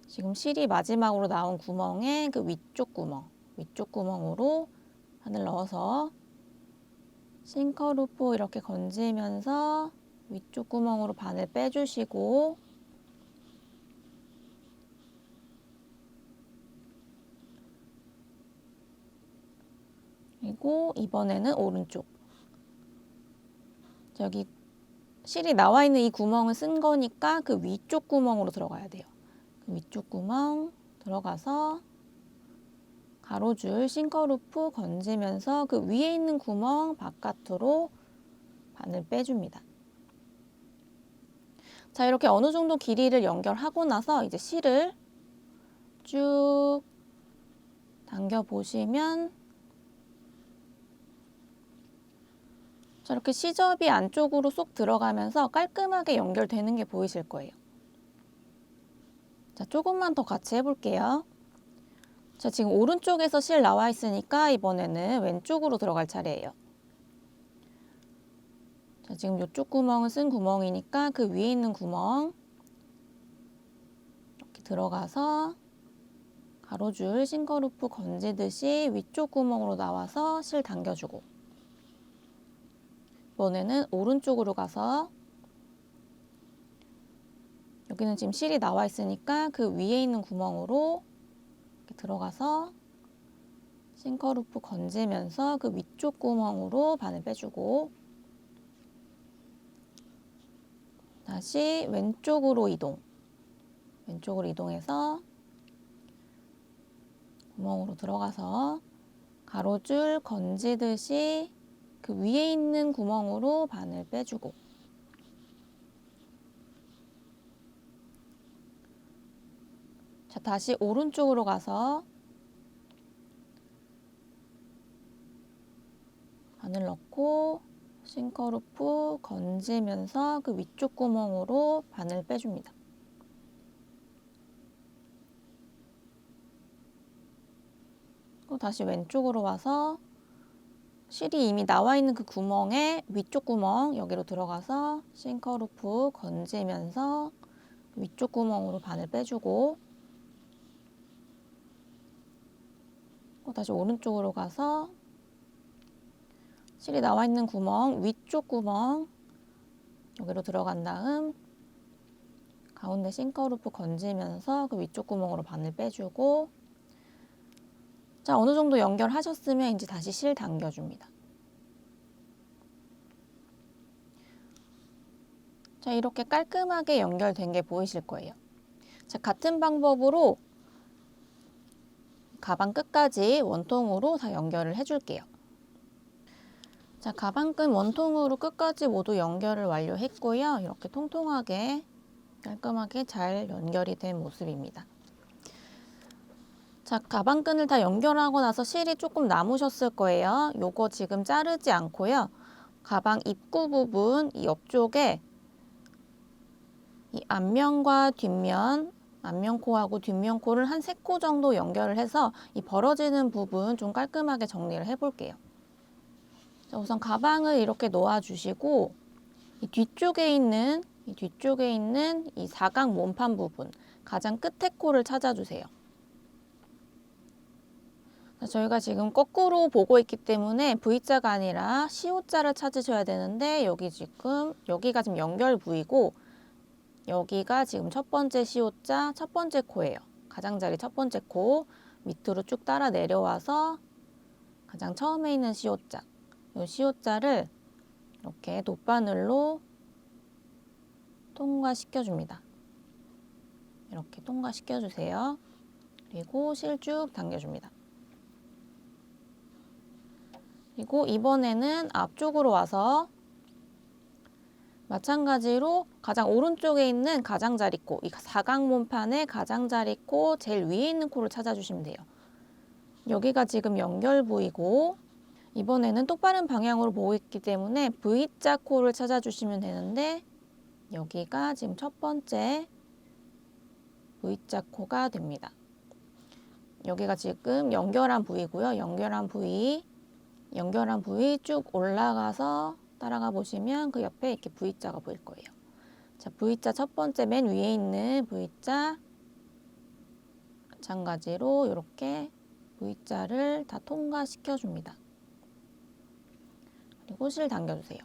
지금 실이 마지막으로 나온 구멍에 그 위쪽 구멍으로 바늘 넣어서 싱커루프 이렇게 건지면서 위쪽 구멍으로 바늘 빼주시고 그리고 이번에는 오른쪽. 여기 실이 나와 있는 이 구멍을 쓴 거니까 그 위쪽 구멍으로 들어가야 돼요. 그 위쪽 구멍 들어가서 가로줄 싱커루프 건지면서 그 위에 있는 구멍 바깥으로 바늘 빼줍니다. 자, 이렇게 어느 정도 길이를 연결하고 나서 이제 실을 쭉 당겨 보시면 저렇게 시접이 안쪽으로 쏙 들어가면서 깔끔하게 연결되는 게 보이실 거예요. 자, 조금만 더 같이 해볼게요. 자, 지금 오른쪽에서 실 나와 있으니까 이번에는 왼쪽으로 들어갈 차례예요. 자, 지금 이쪽 구멍은 쓴 구멍이니까 그 위에 있는 구멍 이렇게 들어가서 가로줄 싱커루프 건지듯이 위쪽 구멍으로 나와서 실 당겨주고 이번에는 오른쪽으로 가서 여기는 지금 실이 나와 있으니까 그 위에 있는 구멍으로 이렇게 들어가서 싱커루프 건지면서 그 위쪽 구멍으로 바늘 빼주고 다시 왼쪽으로 이동해서 구멍으로 들어가서 가로줄 건지듯이 그 위에 있는 구멍으로 바늘 빼주고 자, 다시 오른쪽으로 가서 바늘 넣고 싱커루프 건지면서 그 위쪽 구멍으로 바늘 빼줍니다. 또 다시 왼쪽으로 와서 실이 이미 나와 있는 그 구멍에 위쪽 구멍 여기로 들어가서 싱커루프 건지면서 위쪽 구멍으로 바늘 빼주고 또 다시 오른쪽으로 가서 실이 나와 있는 구멍 위쪽 구멍 여기로 들어간 다음 가운데 싱커루프 건지면서 그 위쪽 구멍으로 바늘 빼주고 자, 어느 정도 연결하셨으면 이제 다시 실 당겨줍니다. 자, 이렇게 깔끔하게 연결된 게 보이실 거예요. 자, 같은 방법으로 가방 끝까지 원통으로 다 연결을 해줄게요. 자, 가방끈 원통으로 끝까지 모두 연결을 완료했고요. 이렇게 통통하게 깔끔하게 잘 연결이 된 모습입니다. 자, 가방끈을 다 연결하고 나서 실이 조금 남으셨을 거예요. 요거 지금 자르지 않고요. 가방 입구 부분 이 옆쪽에 이 앞면과 뒷면, 앞면코하고 뒷면코를 한 3코 정도 연결을 해서 이 벌어지는 부분 좀 깔끔하게 정리를 해볼게요. 자, 우선 가방을 이렇게 놓아주시고 이 뒤쪽에 있는 이 사각 몸판 부분 가장 끝에 코를 찾아주세요. 자, 저희가 지금 거꾸로 보고 있기 때문에 V자가 아니라 CO자를 찾으셔야 되는데 여기가 지금 연결 부위고 여기가 지금 첫 번째 CO자 첫 번째 코예요. 가장자리 첫 번째 코 밑으로 쭉 따라 내려와서 가장 처음에 있는 CO자 이 CO자를 이렇게 돗바늘로 통과시켜줍니다. 이렇게 통과시켜주세요. 그리고 실 쭉 당겨줍니다. 그리고 이번에는 앞쪽으로 와서 마찬가지로 가장 오른쪽에 있는 가장자리코, 이 사각문판의 가장자리코 제일 위에 있는 코를 찾아주시면 돼요. 여기가 지금 연결 부위고 이번에는 똑바른 방향으로 보고 있기 때문에 V자 코를 찾아주시면 되는데 여기가 지금 첫 번째 V자 코가 됩니다. 여기가 지금 연결한 부위고요. 연결한 부위 쭉 올라가서 따라가 보시면 그 옆에 이렇게 V자가 보일 거예요. 자, V자 첫 번째 맨 위에 있는 V자 마찬가지로 이렇게 V자를 다 통과시켜 줍니다. 그리고 실 당겨주세요.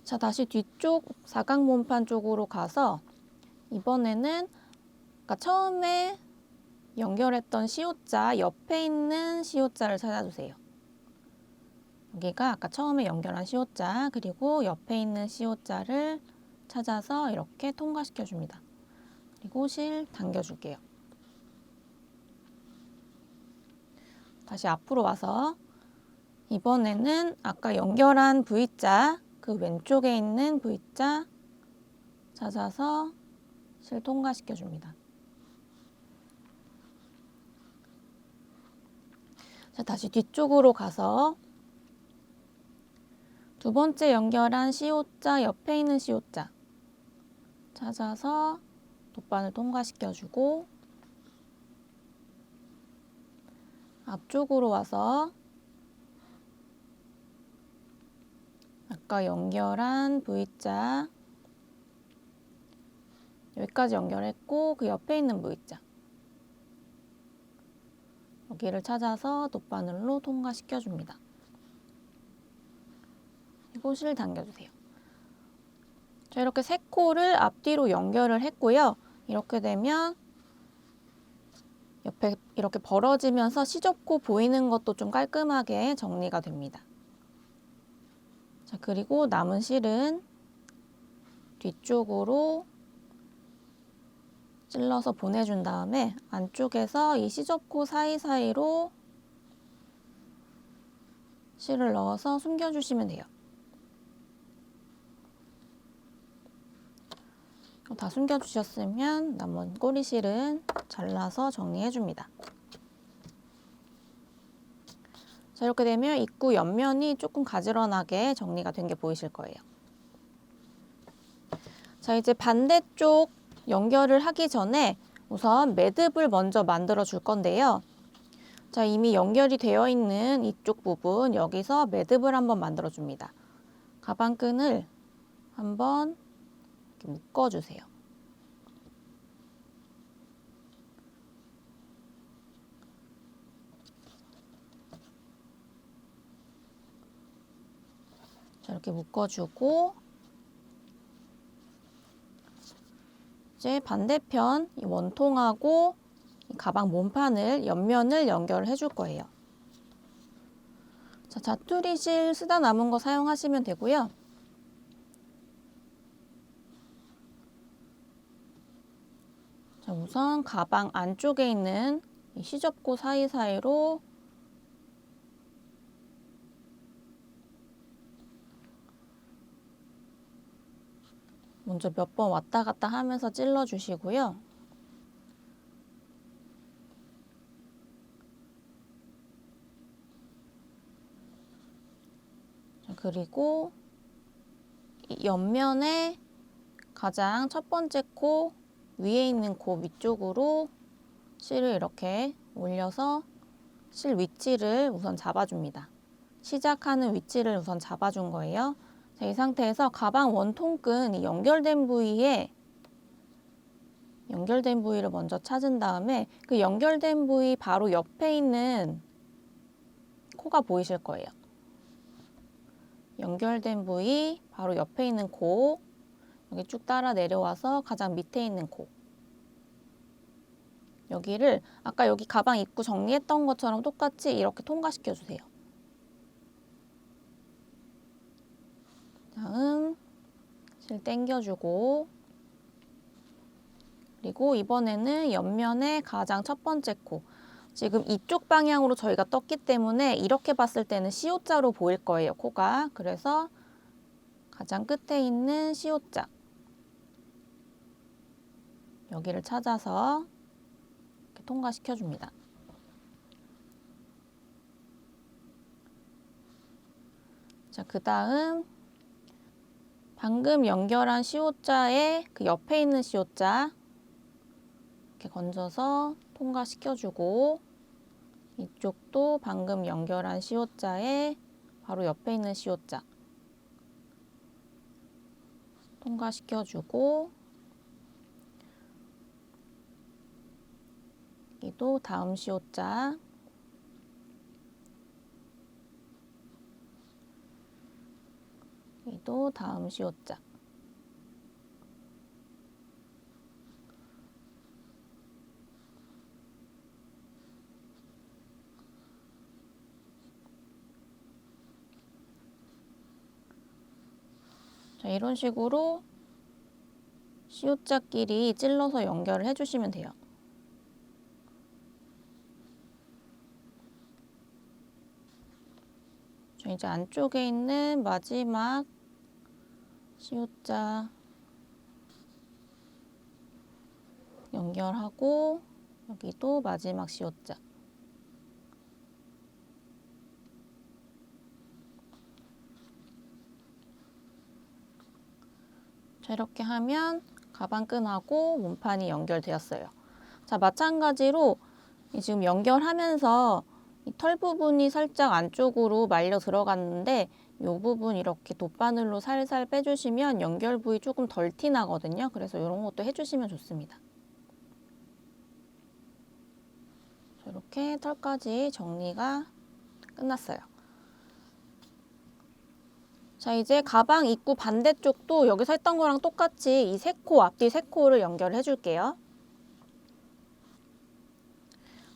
자, 다시 뒤쪽 사각문판 쪽으로 가서 이번에는 아까 처음에 연결했던 시옷자 옆에 있는 시옷자를 찾아주세요. 여기가 아까 처음에 연결한 시옷자 그리고 옆에 있는 시옷자를 찾아서 이렇게 통과시켜 줍니다. 그리고 실 당겨줄게요. 다시 앞으로 와서 이번에는 아까 연결한 V자 그 왼쪽에 있는 V자 찾아서 실 통과시켜 줍니다. 자, 다시 뒤쪽으로 가서 두 번째 연결한 시옷자 옆에 있는 시옷자 찾아서 돗바늘 통과시켜주고 앞쪽으로 와서 아까 연결한 V자 여기까지 연결했고 그 옆에 있는 V자 여기를 찾아서 돗바늘로 통과시켜줍니다. 그리고 실 당겨주세요. 자, 이렇게 세 코를 앞뒤로 연결을 했고요. 이렇게 되면 옆에 이렇게 벌어지면서 시접코 보이는 것도 좀 깔끔하게 정리가 됩니다. 자, 그리고 남은 실은 뒤쪽으로 찔러서 보내준 다음에 안쪽에서 이 시접코 사이사이로 실을 넣어서 숨겨주시면 돼요. 다 숨겨주셨으면 남은 꼬리실은 잘라서 정리해줍니다. 자, 이렇게 되면 입구 옆면이 조금 가지런하게 정리가 된 게 보이실 거예요. 자, 이제 반대쪽 연결을 하기 전에 우선 매듭을 먼저 만들어 줄 건데요. 자, 이미 연결이 되어 있는 이쪽 부분 여기서 매듭을 한번 만들어 줍니다. 가방끈을 한번 이렇게 묶어 주세요. 자, 이렇게 묶어주고 이제 반대편 이 원통하고 이 가방 몸판을 옆면을 연결을 해줄 거예요. 자, 자투리실 쓰다 남은 거 사용하시면 되고요. 자, 우선 가방 안쪽에 있는 이 시접고 사이사이로 먼저 몇 번 왔다 갔다 하면서 찔러 주시고요. 자, 그리고 이 옆면에 가장 첫 번째 코 위에 있는 코 위쪽으로 실을 이렇게 올려서 실 위치를 우선 잡아줍니다. 시작하는 위치를 우선 잡아준 거예요. 자, 이 상태에서 가방 원통끈 이 연결된 부위를 먼저 찾은 다음에 그 연결된 부위 바로 옆에 있는 코가 보이실 거예요. 연결된 부위 바로 옆에 있는 코 여기 쭉 따라 내려와서 가장 밑에 있는 코 여기를 아까 여기 가방 입구 정리했던 것처럼 똑같이 이렇게 통과시켜 주세요. 다음 실 당겨주고, 그리고 이번에는 옆면의 가장 첫 번째 코, 지금 이쪽 방향으로 저희가 떴기 때문에 이렇게 봤을 때는 C자로 보일 거예요, 코가. 그래서 가장 끝에 있는 C자, 여기를 찾아서 이렇게 통과시켜줍니다. 자, 그 다음 방금 연결한 C자에 그 옆에 있는 C자 이렇게 건져서 통과시켜주고, 이쪽도 방금 연결한 C자에 바로 옆에 있는 C자 통과시켜주고, 여기도 다음 C자, 여기도 다음 C자. 자, 이런 식으로 C자끼리 찔러서 연결을 해주시면 돼요. 자, 이제 안쪽에 있는 마지막 C자 연결하고, 여기도 마지막 C자. 자, 이렇게 하면 가방끈하고 몸판이 연결되었어요. 자, 마찬가지로 지금 연결하면서 이 털 부분이 살짝 안쪽으로 말려 들어갔는데, 이 부분 이렇게 돗바늘로 살살 빼주시면 연결 부위 조금 덜 티 나거든요. 그래서 이런 것도 해주시면 좋습니다. 이렇게 털까지 정리가 끝났어요. 자, 이제 가방 입구 반대쪽도 여기서 했던 거랑 똑같이 이 세 코, 앞뒤 세 코를 연결해 줄게요.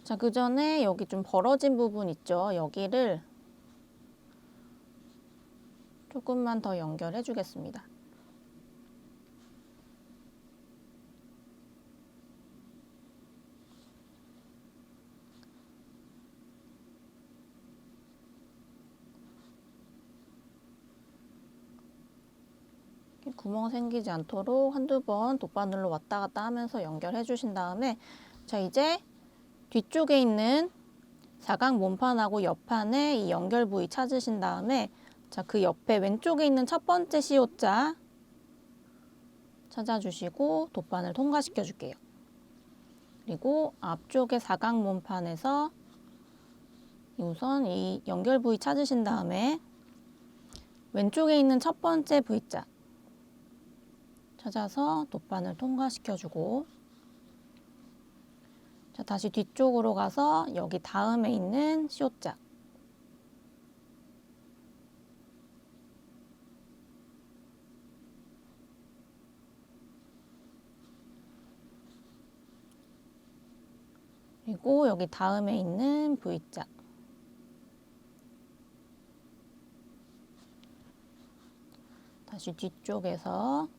자, 그 전에 여기 좀 벌어진 부분 있죠? 여기를 조금만 더 연결해 주겠습니다. 구멍 생기지 않도록 한두 번 돗바늘로 왔다 갔다 하면서 연결해 주신 다음에, 자, 이제 뒤쪽에 있는 사각 몸판하고 옆판에 이 연결 부위 찾으신 다음에, 자, 그 옆에 왼쪽에 있는 첫 번째 C자 찾아주시고 돗바늘 통과시켜 줄게요. 그리고 앞쪽에 사각 몸판에서 우선 이 연결 부위 찾으신 다음에 왼쪽에 있는 첫 번째 V자 찾아서 돗바늘 통과시켜 주고, 자, 다시 뒤쪽으로 가서 여기 다음에 있는 C자 그리고 여기 다음에 있는 V자, 다시 뒤쪽에서,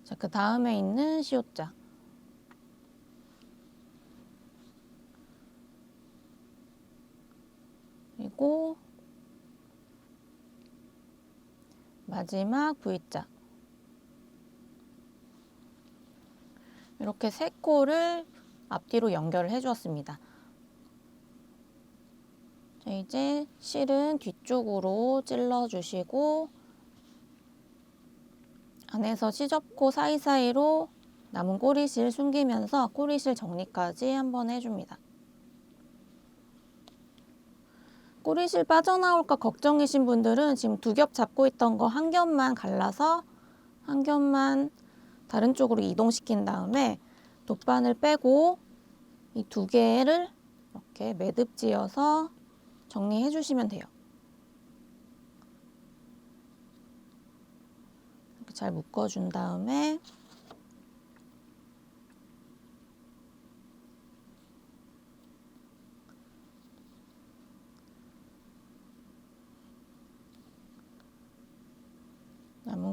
자, 그 다음에 있는 C자, 그리고 마지막 V자. 이렇게 세 코를 앞뒤로 연결을 해 주었습니다. 자, 이제 실은 뒤쪽으로 찔러 주시고, 안에서 시접코 사이사이로 남은 꼬리실 숨기면서 꼬리실 정리까지 한번 해줍니다. 꼬리실 빠져나올까 걱정이신 분들은 지금 두 겹 잡고 있던 거 한 겹만 갈라서 한 겹만 다른 쪽으로 이동시킨 다음에 돗바늘 빼고 이 두 개를 이렇게 매듭 지어서 정리해 주시면 돼요. 이렇게 잘 묶어준 다음에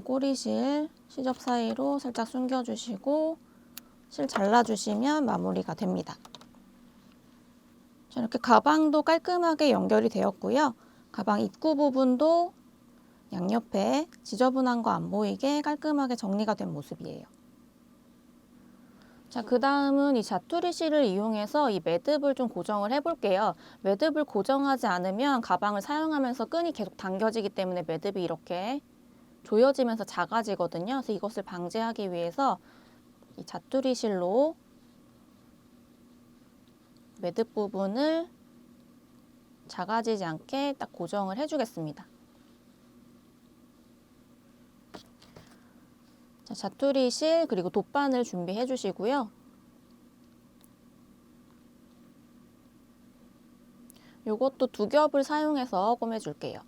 남꼬리실 시접 사이로 살짝 숨겨주시고 실 잘라주시면 마무리가 됩니다. 자, 이렇게 가방도 깔끔하게 연결이 되었고요. 가방 입구 부분도 양옆에 지저분한 거 안 보이게 깔끔하게 정리가 된 모습이에요. 자, 그 다음은 이 자투리 실을 이용해서 이 매듭을 좀 고정을 해볼게요. 매듭을 고정하지 않으면 가방을 사용하면서 끈이 계속 당겨지기 때문에 매듭이 이렇게 조여지면서 작아지거든요. 그래서 이것을 방지하기 위해서 이 자투리 실로 매듭 부분을 작아지지 않게 딱 고정을 해주겠습니다. 자, 자투리 실 그리고 돗바늘 준비해 주시고요. 요것도 두 겹을 사용해서 꿰매 줄게요.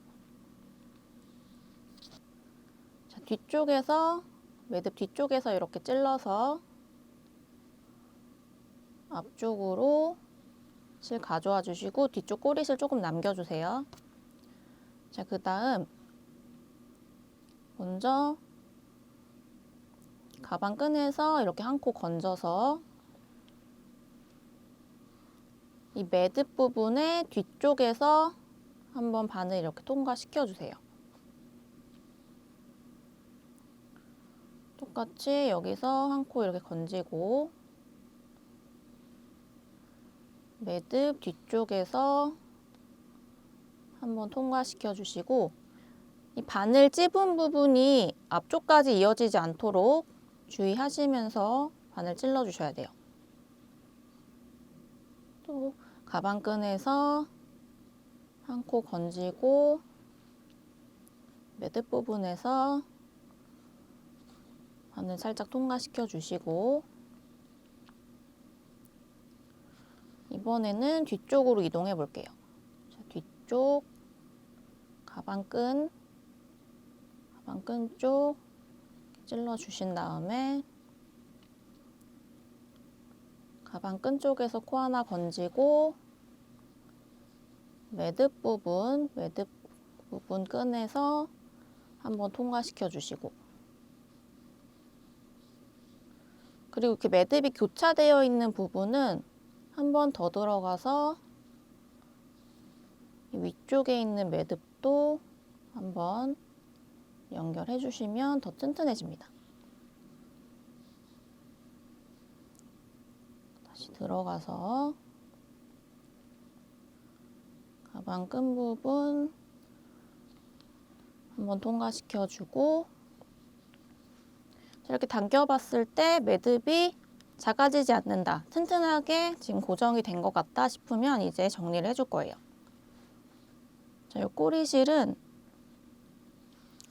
자, 뒤쪽에서 매듭 뒤쪽에서 이렇게 찔러서 앞쪽으로 실 가져와 주시고 뒤쪽 꼬리실 조금 남겨주세요. 자, 그 다음 먼저 가방 끈에서 이렇게 한 코 건져서 이 매듭 부분의 뒤쪽에서 한번 바늘 이렇게 통과시켜 주세요. 똑같이 여기서 한 코 이렇게 건지고 매듭 뒤쪽에서 한번 통과시켜 주시고 이 바늘 찝은 부분이 앞쪽까지 이어지지 않도록 주의하시면서 바늘 찔러 주셔야 돼요. 또 가방끈에서 한 코 건지고 매듭 부분에서 바늘 살짝 통과시켜 주시고 이번에는 뒤쪽으로 이동해 볼게요. 자, 뒤쪽 가방끈 쪽 찔러 주신 다음에 가방끈 쪽에서 코 하나 건지고 매듭 부분 끈에서 한번 통과시켜 주시고 그리고 이렇게 매듭이 교차되어 있는 부분은 한 번 더 들어가서 위쪽에 있는 매듭도 한번 연결해 주시면 더 튼튼해집니다. 다시 들어가서 가방 끈 부분 한번 통과시켜 주고 이렇게 당겨봤을 때 매듭이 작아지지 않는다, 튼튼하게 지금 고정이 된 것 같다 싶으면 이제 정리를 해줄 거예요. 자, 이 꼬리실은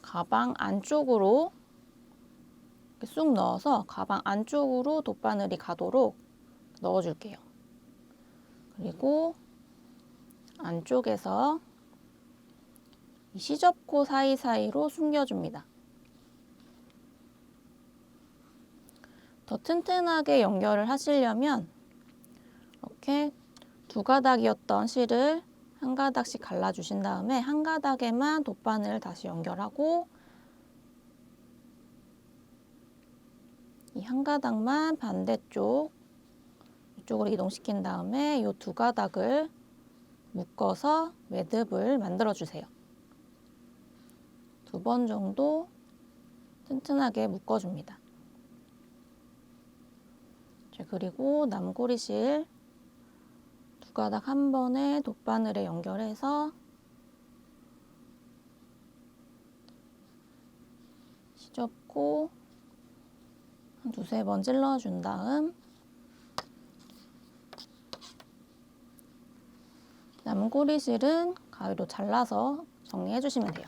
가방 안쪽으로 이렇게 쑥 넣어서 가방 안쪽으로 돗바늘이 가도록 넣어줄게요. 그리고 안쪽에서 이 시접코 사이사이로 숨겨줍니다. 더 튼튼하게 연결을 하시려면 이렇게 두 가닥이었던 실을 한 가닥씩 갈라주신 다음에 한 가닥에만 돗바늘 다시 연결하고 이 한 가닥만 반대쪽 이쪽으로 이동시킨 다음에 이 두 가닥을 묶어서 매듭을 만들어 주세요. 두 번 정도 튼튼하게 묶어줍니다. 자, 그리고 남꼬리실 두 가닥 한 번에 돗바늘에 연결해서 시접고 한 두세 번 찔러준 다음 남꼬리실은 가위로 잘라서 정리해 주시면 돼요.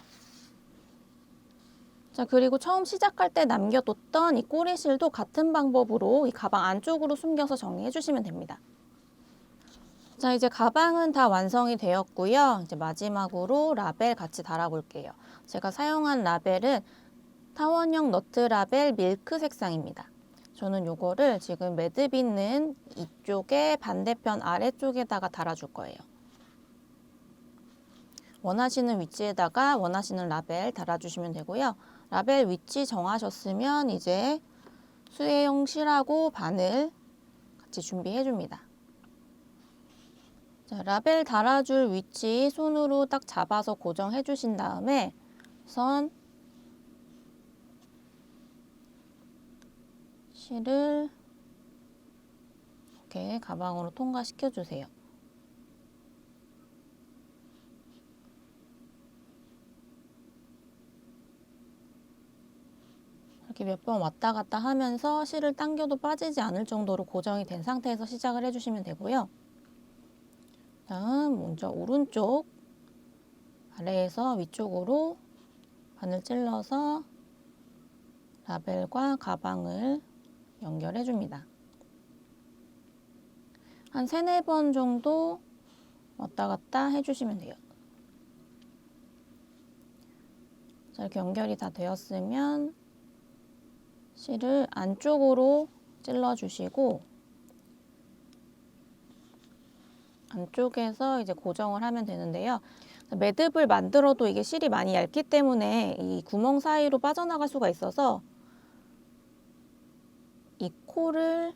자, 그리고 처음 시작할 때 남겨뒀던 이 꼬리실도 같은 방법으로 이 가방 안쪽으로 숨겨서 정리해 주시면 됩니다. 자, 이제 가방은 다 완성이 되었고요. 이제 마지막으로 라벨 같이 달아볼게요. 제가 사용한 라벨은 타원형 너트 라벨 밀크 색상입니다. 저는 요거를 지금 매듭 있는 이쪽에 반대편 아래쪽에다가 달아줄 거예요. 원하시는 위치에다가 원하시는 라벨 달아주시면 되고요. 라벨 위치 정하셨으면 이제 수혜용 실하고 바늘 같이 준비해 줍니다. 자, 라벨 달아줄 위치 손으로 딱 잡아서 고정해 주신 다음에 우선 실을 이렇게 가방으로 통과시켜 주세요. 이렇게 몇 번 왔다 갔다 하면서 실을 당겨도 빠지지 않을 정도로 고정이 된 상태에서 시작을 해주시면 되고요. 다음 먼저 오른쪽 아래에서 위쪽으로 바늘 찔러서 라벨과 가방을 연결해 줍니다. 한 3, 4번 정도 왔다 갔다 해주시면 돼요. 자, 이렇게 연결이 다 되었으면 실을 안쪽으로 찔러 주시고 안쪽에서 이제 고정을 하면 되는데요. 매듭을 만들어도 이게 실이 많이 얇기 때문에 이 구멍 사이로 빠져나갈 수가 있어서 이 코를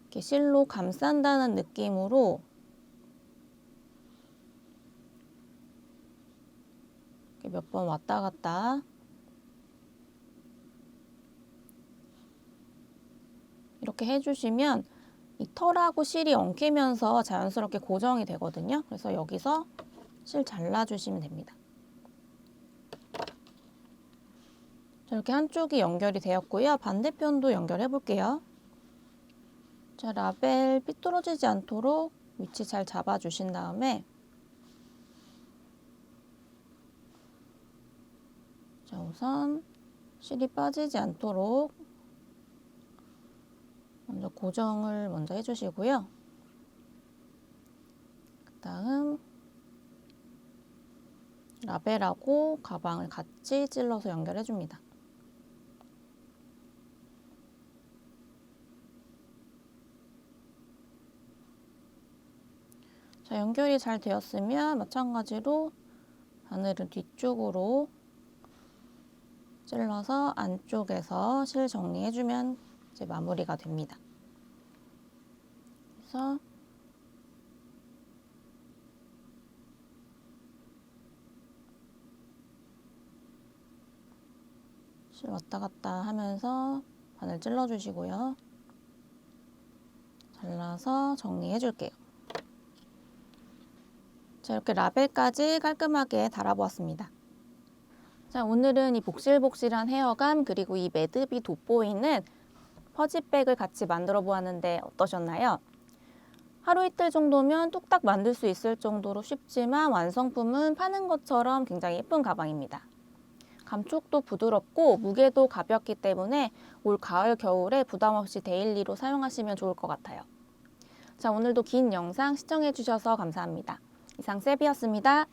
이렇게 실로 감싼다는 느낌으로 몇 번 왔다 갔다 이렇게 해주시면 이 털하고 실이 엉키면서 자연스럽게 고정이 되거든요. 그래서 여기서 실 잘라주시면 됩니다. 자, 이렇게 한쪽이 연결이 되었고요. 반대편도 연결해 볼게요. 자, 라벨 삐뚤어지지 않도록 위치 잘 잡아주신 다음에 자, 우선 실이 빠지지 않도록 먼저 고정을 먼저 해주시고요. 그 다음 라벨하고 가방을 같이 찔러서 연결해 줍니다. 자, 연결이 잘 되었으면 마찬가지로 바늘은 뒤쪽으로 찔러서 안쪽에서 실 정리해주면 이제 마무리가 됩니다. 그래서 실 왔다 갔다 하면서 바늘 찔러 주시고요. 잘라서 정리해 줄게요. 자, 이렇게 라벨까지 깔끔하게 달아보았습니다. 자, 오늘은 이 복실복실한 헤어감 그리고 이 매듭이 돋보이는 퍼지백을 같이 만들어 보았는데 어떠셨나요? 하루 이틀 정도면 뚝딱 만들 수 있을 정도로 쉽지만 완성품은 파는 것처럼 굉장히 예쁜 가방입니다. 감촉도 부드럽고 무게도 가볍기 때문에 올 가을 겨울에 부담 없이 데일리로 사용하시면 좋을 것 같아요. 자, 오늘도 긴 영상 시청해 주셔서 감사합니다. 이상 세비였습니다.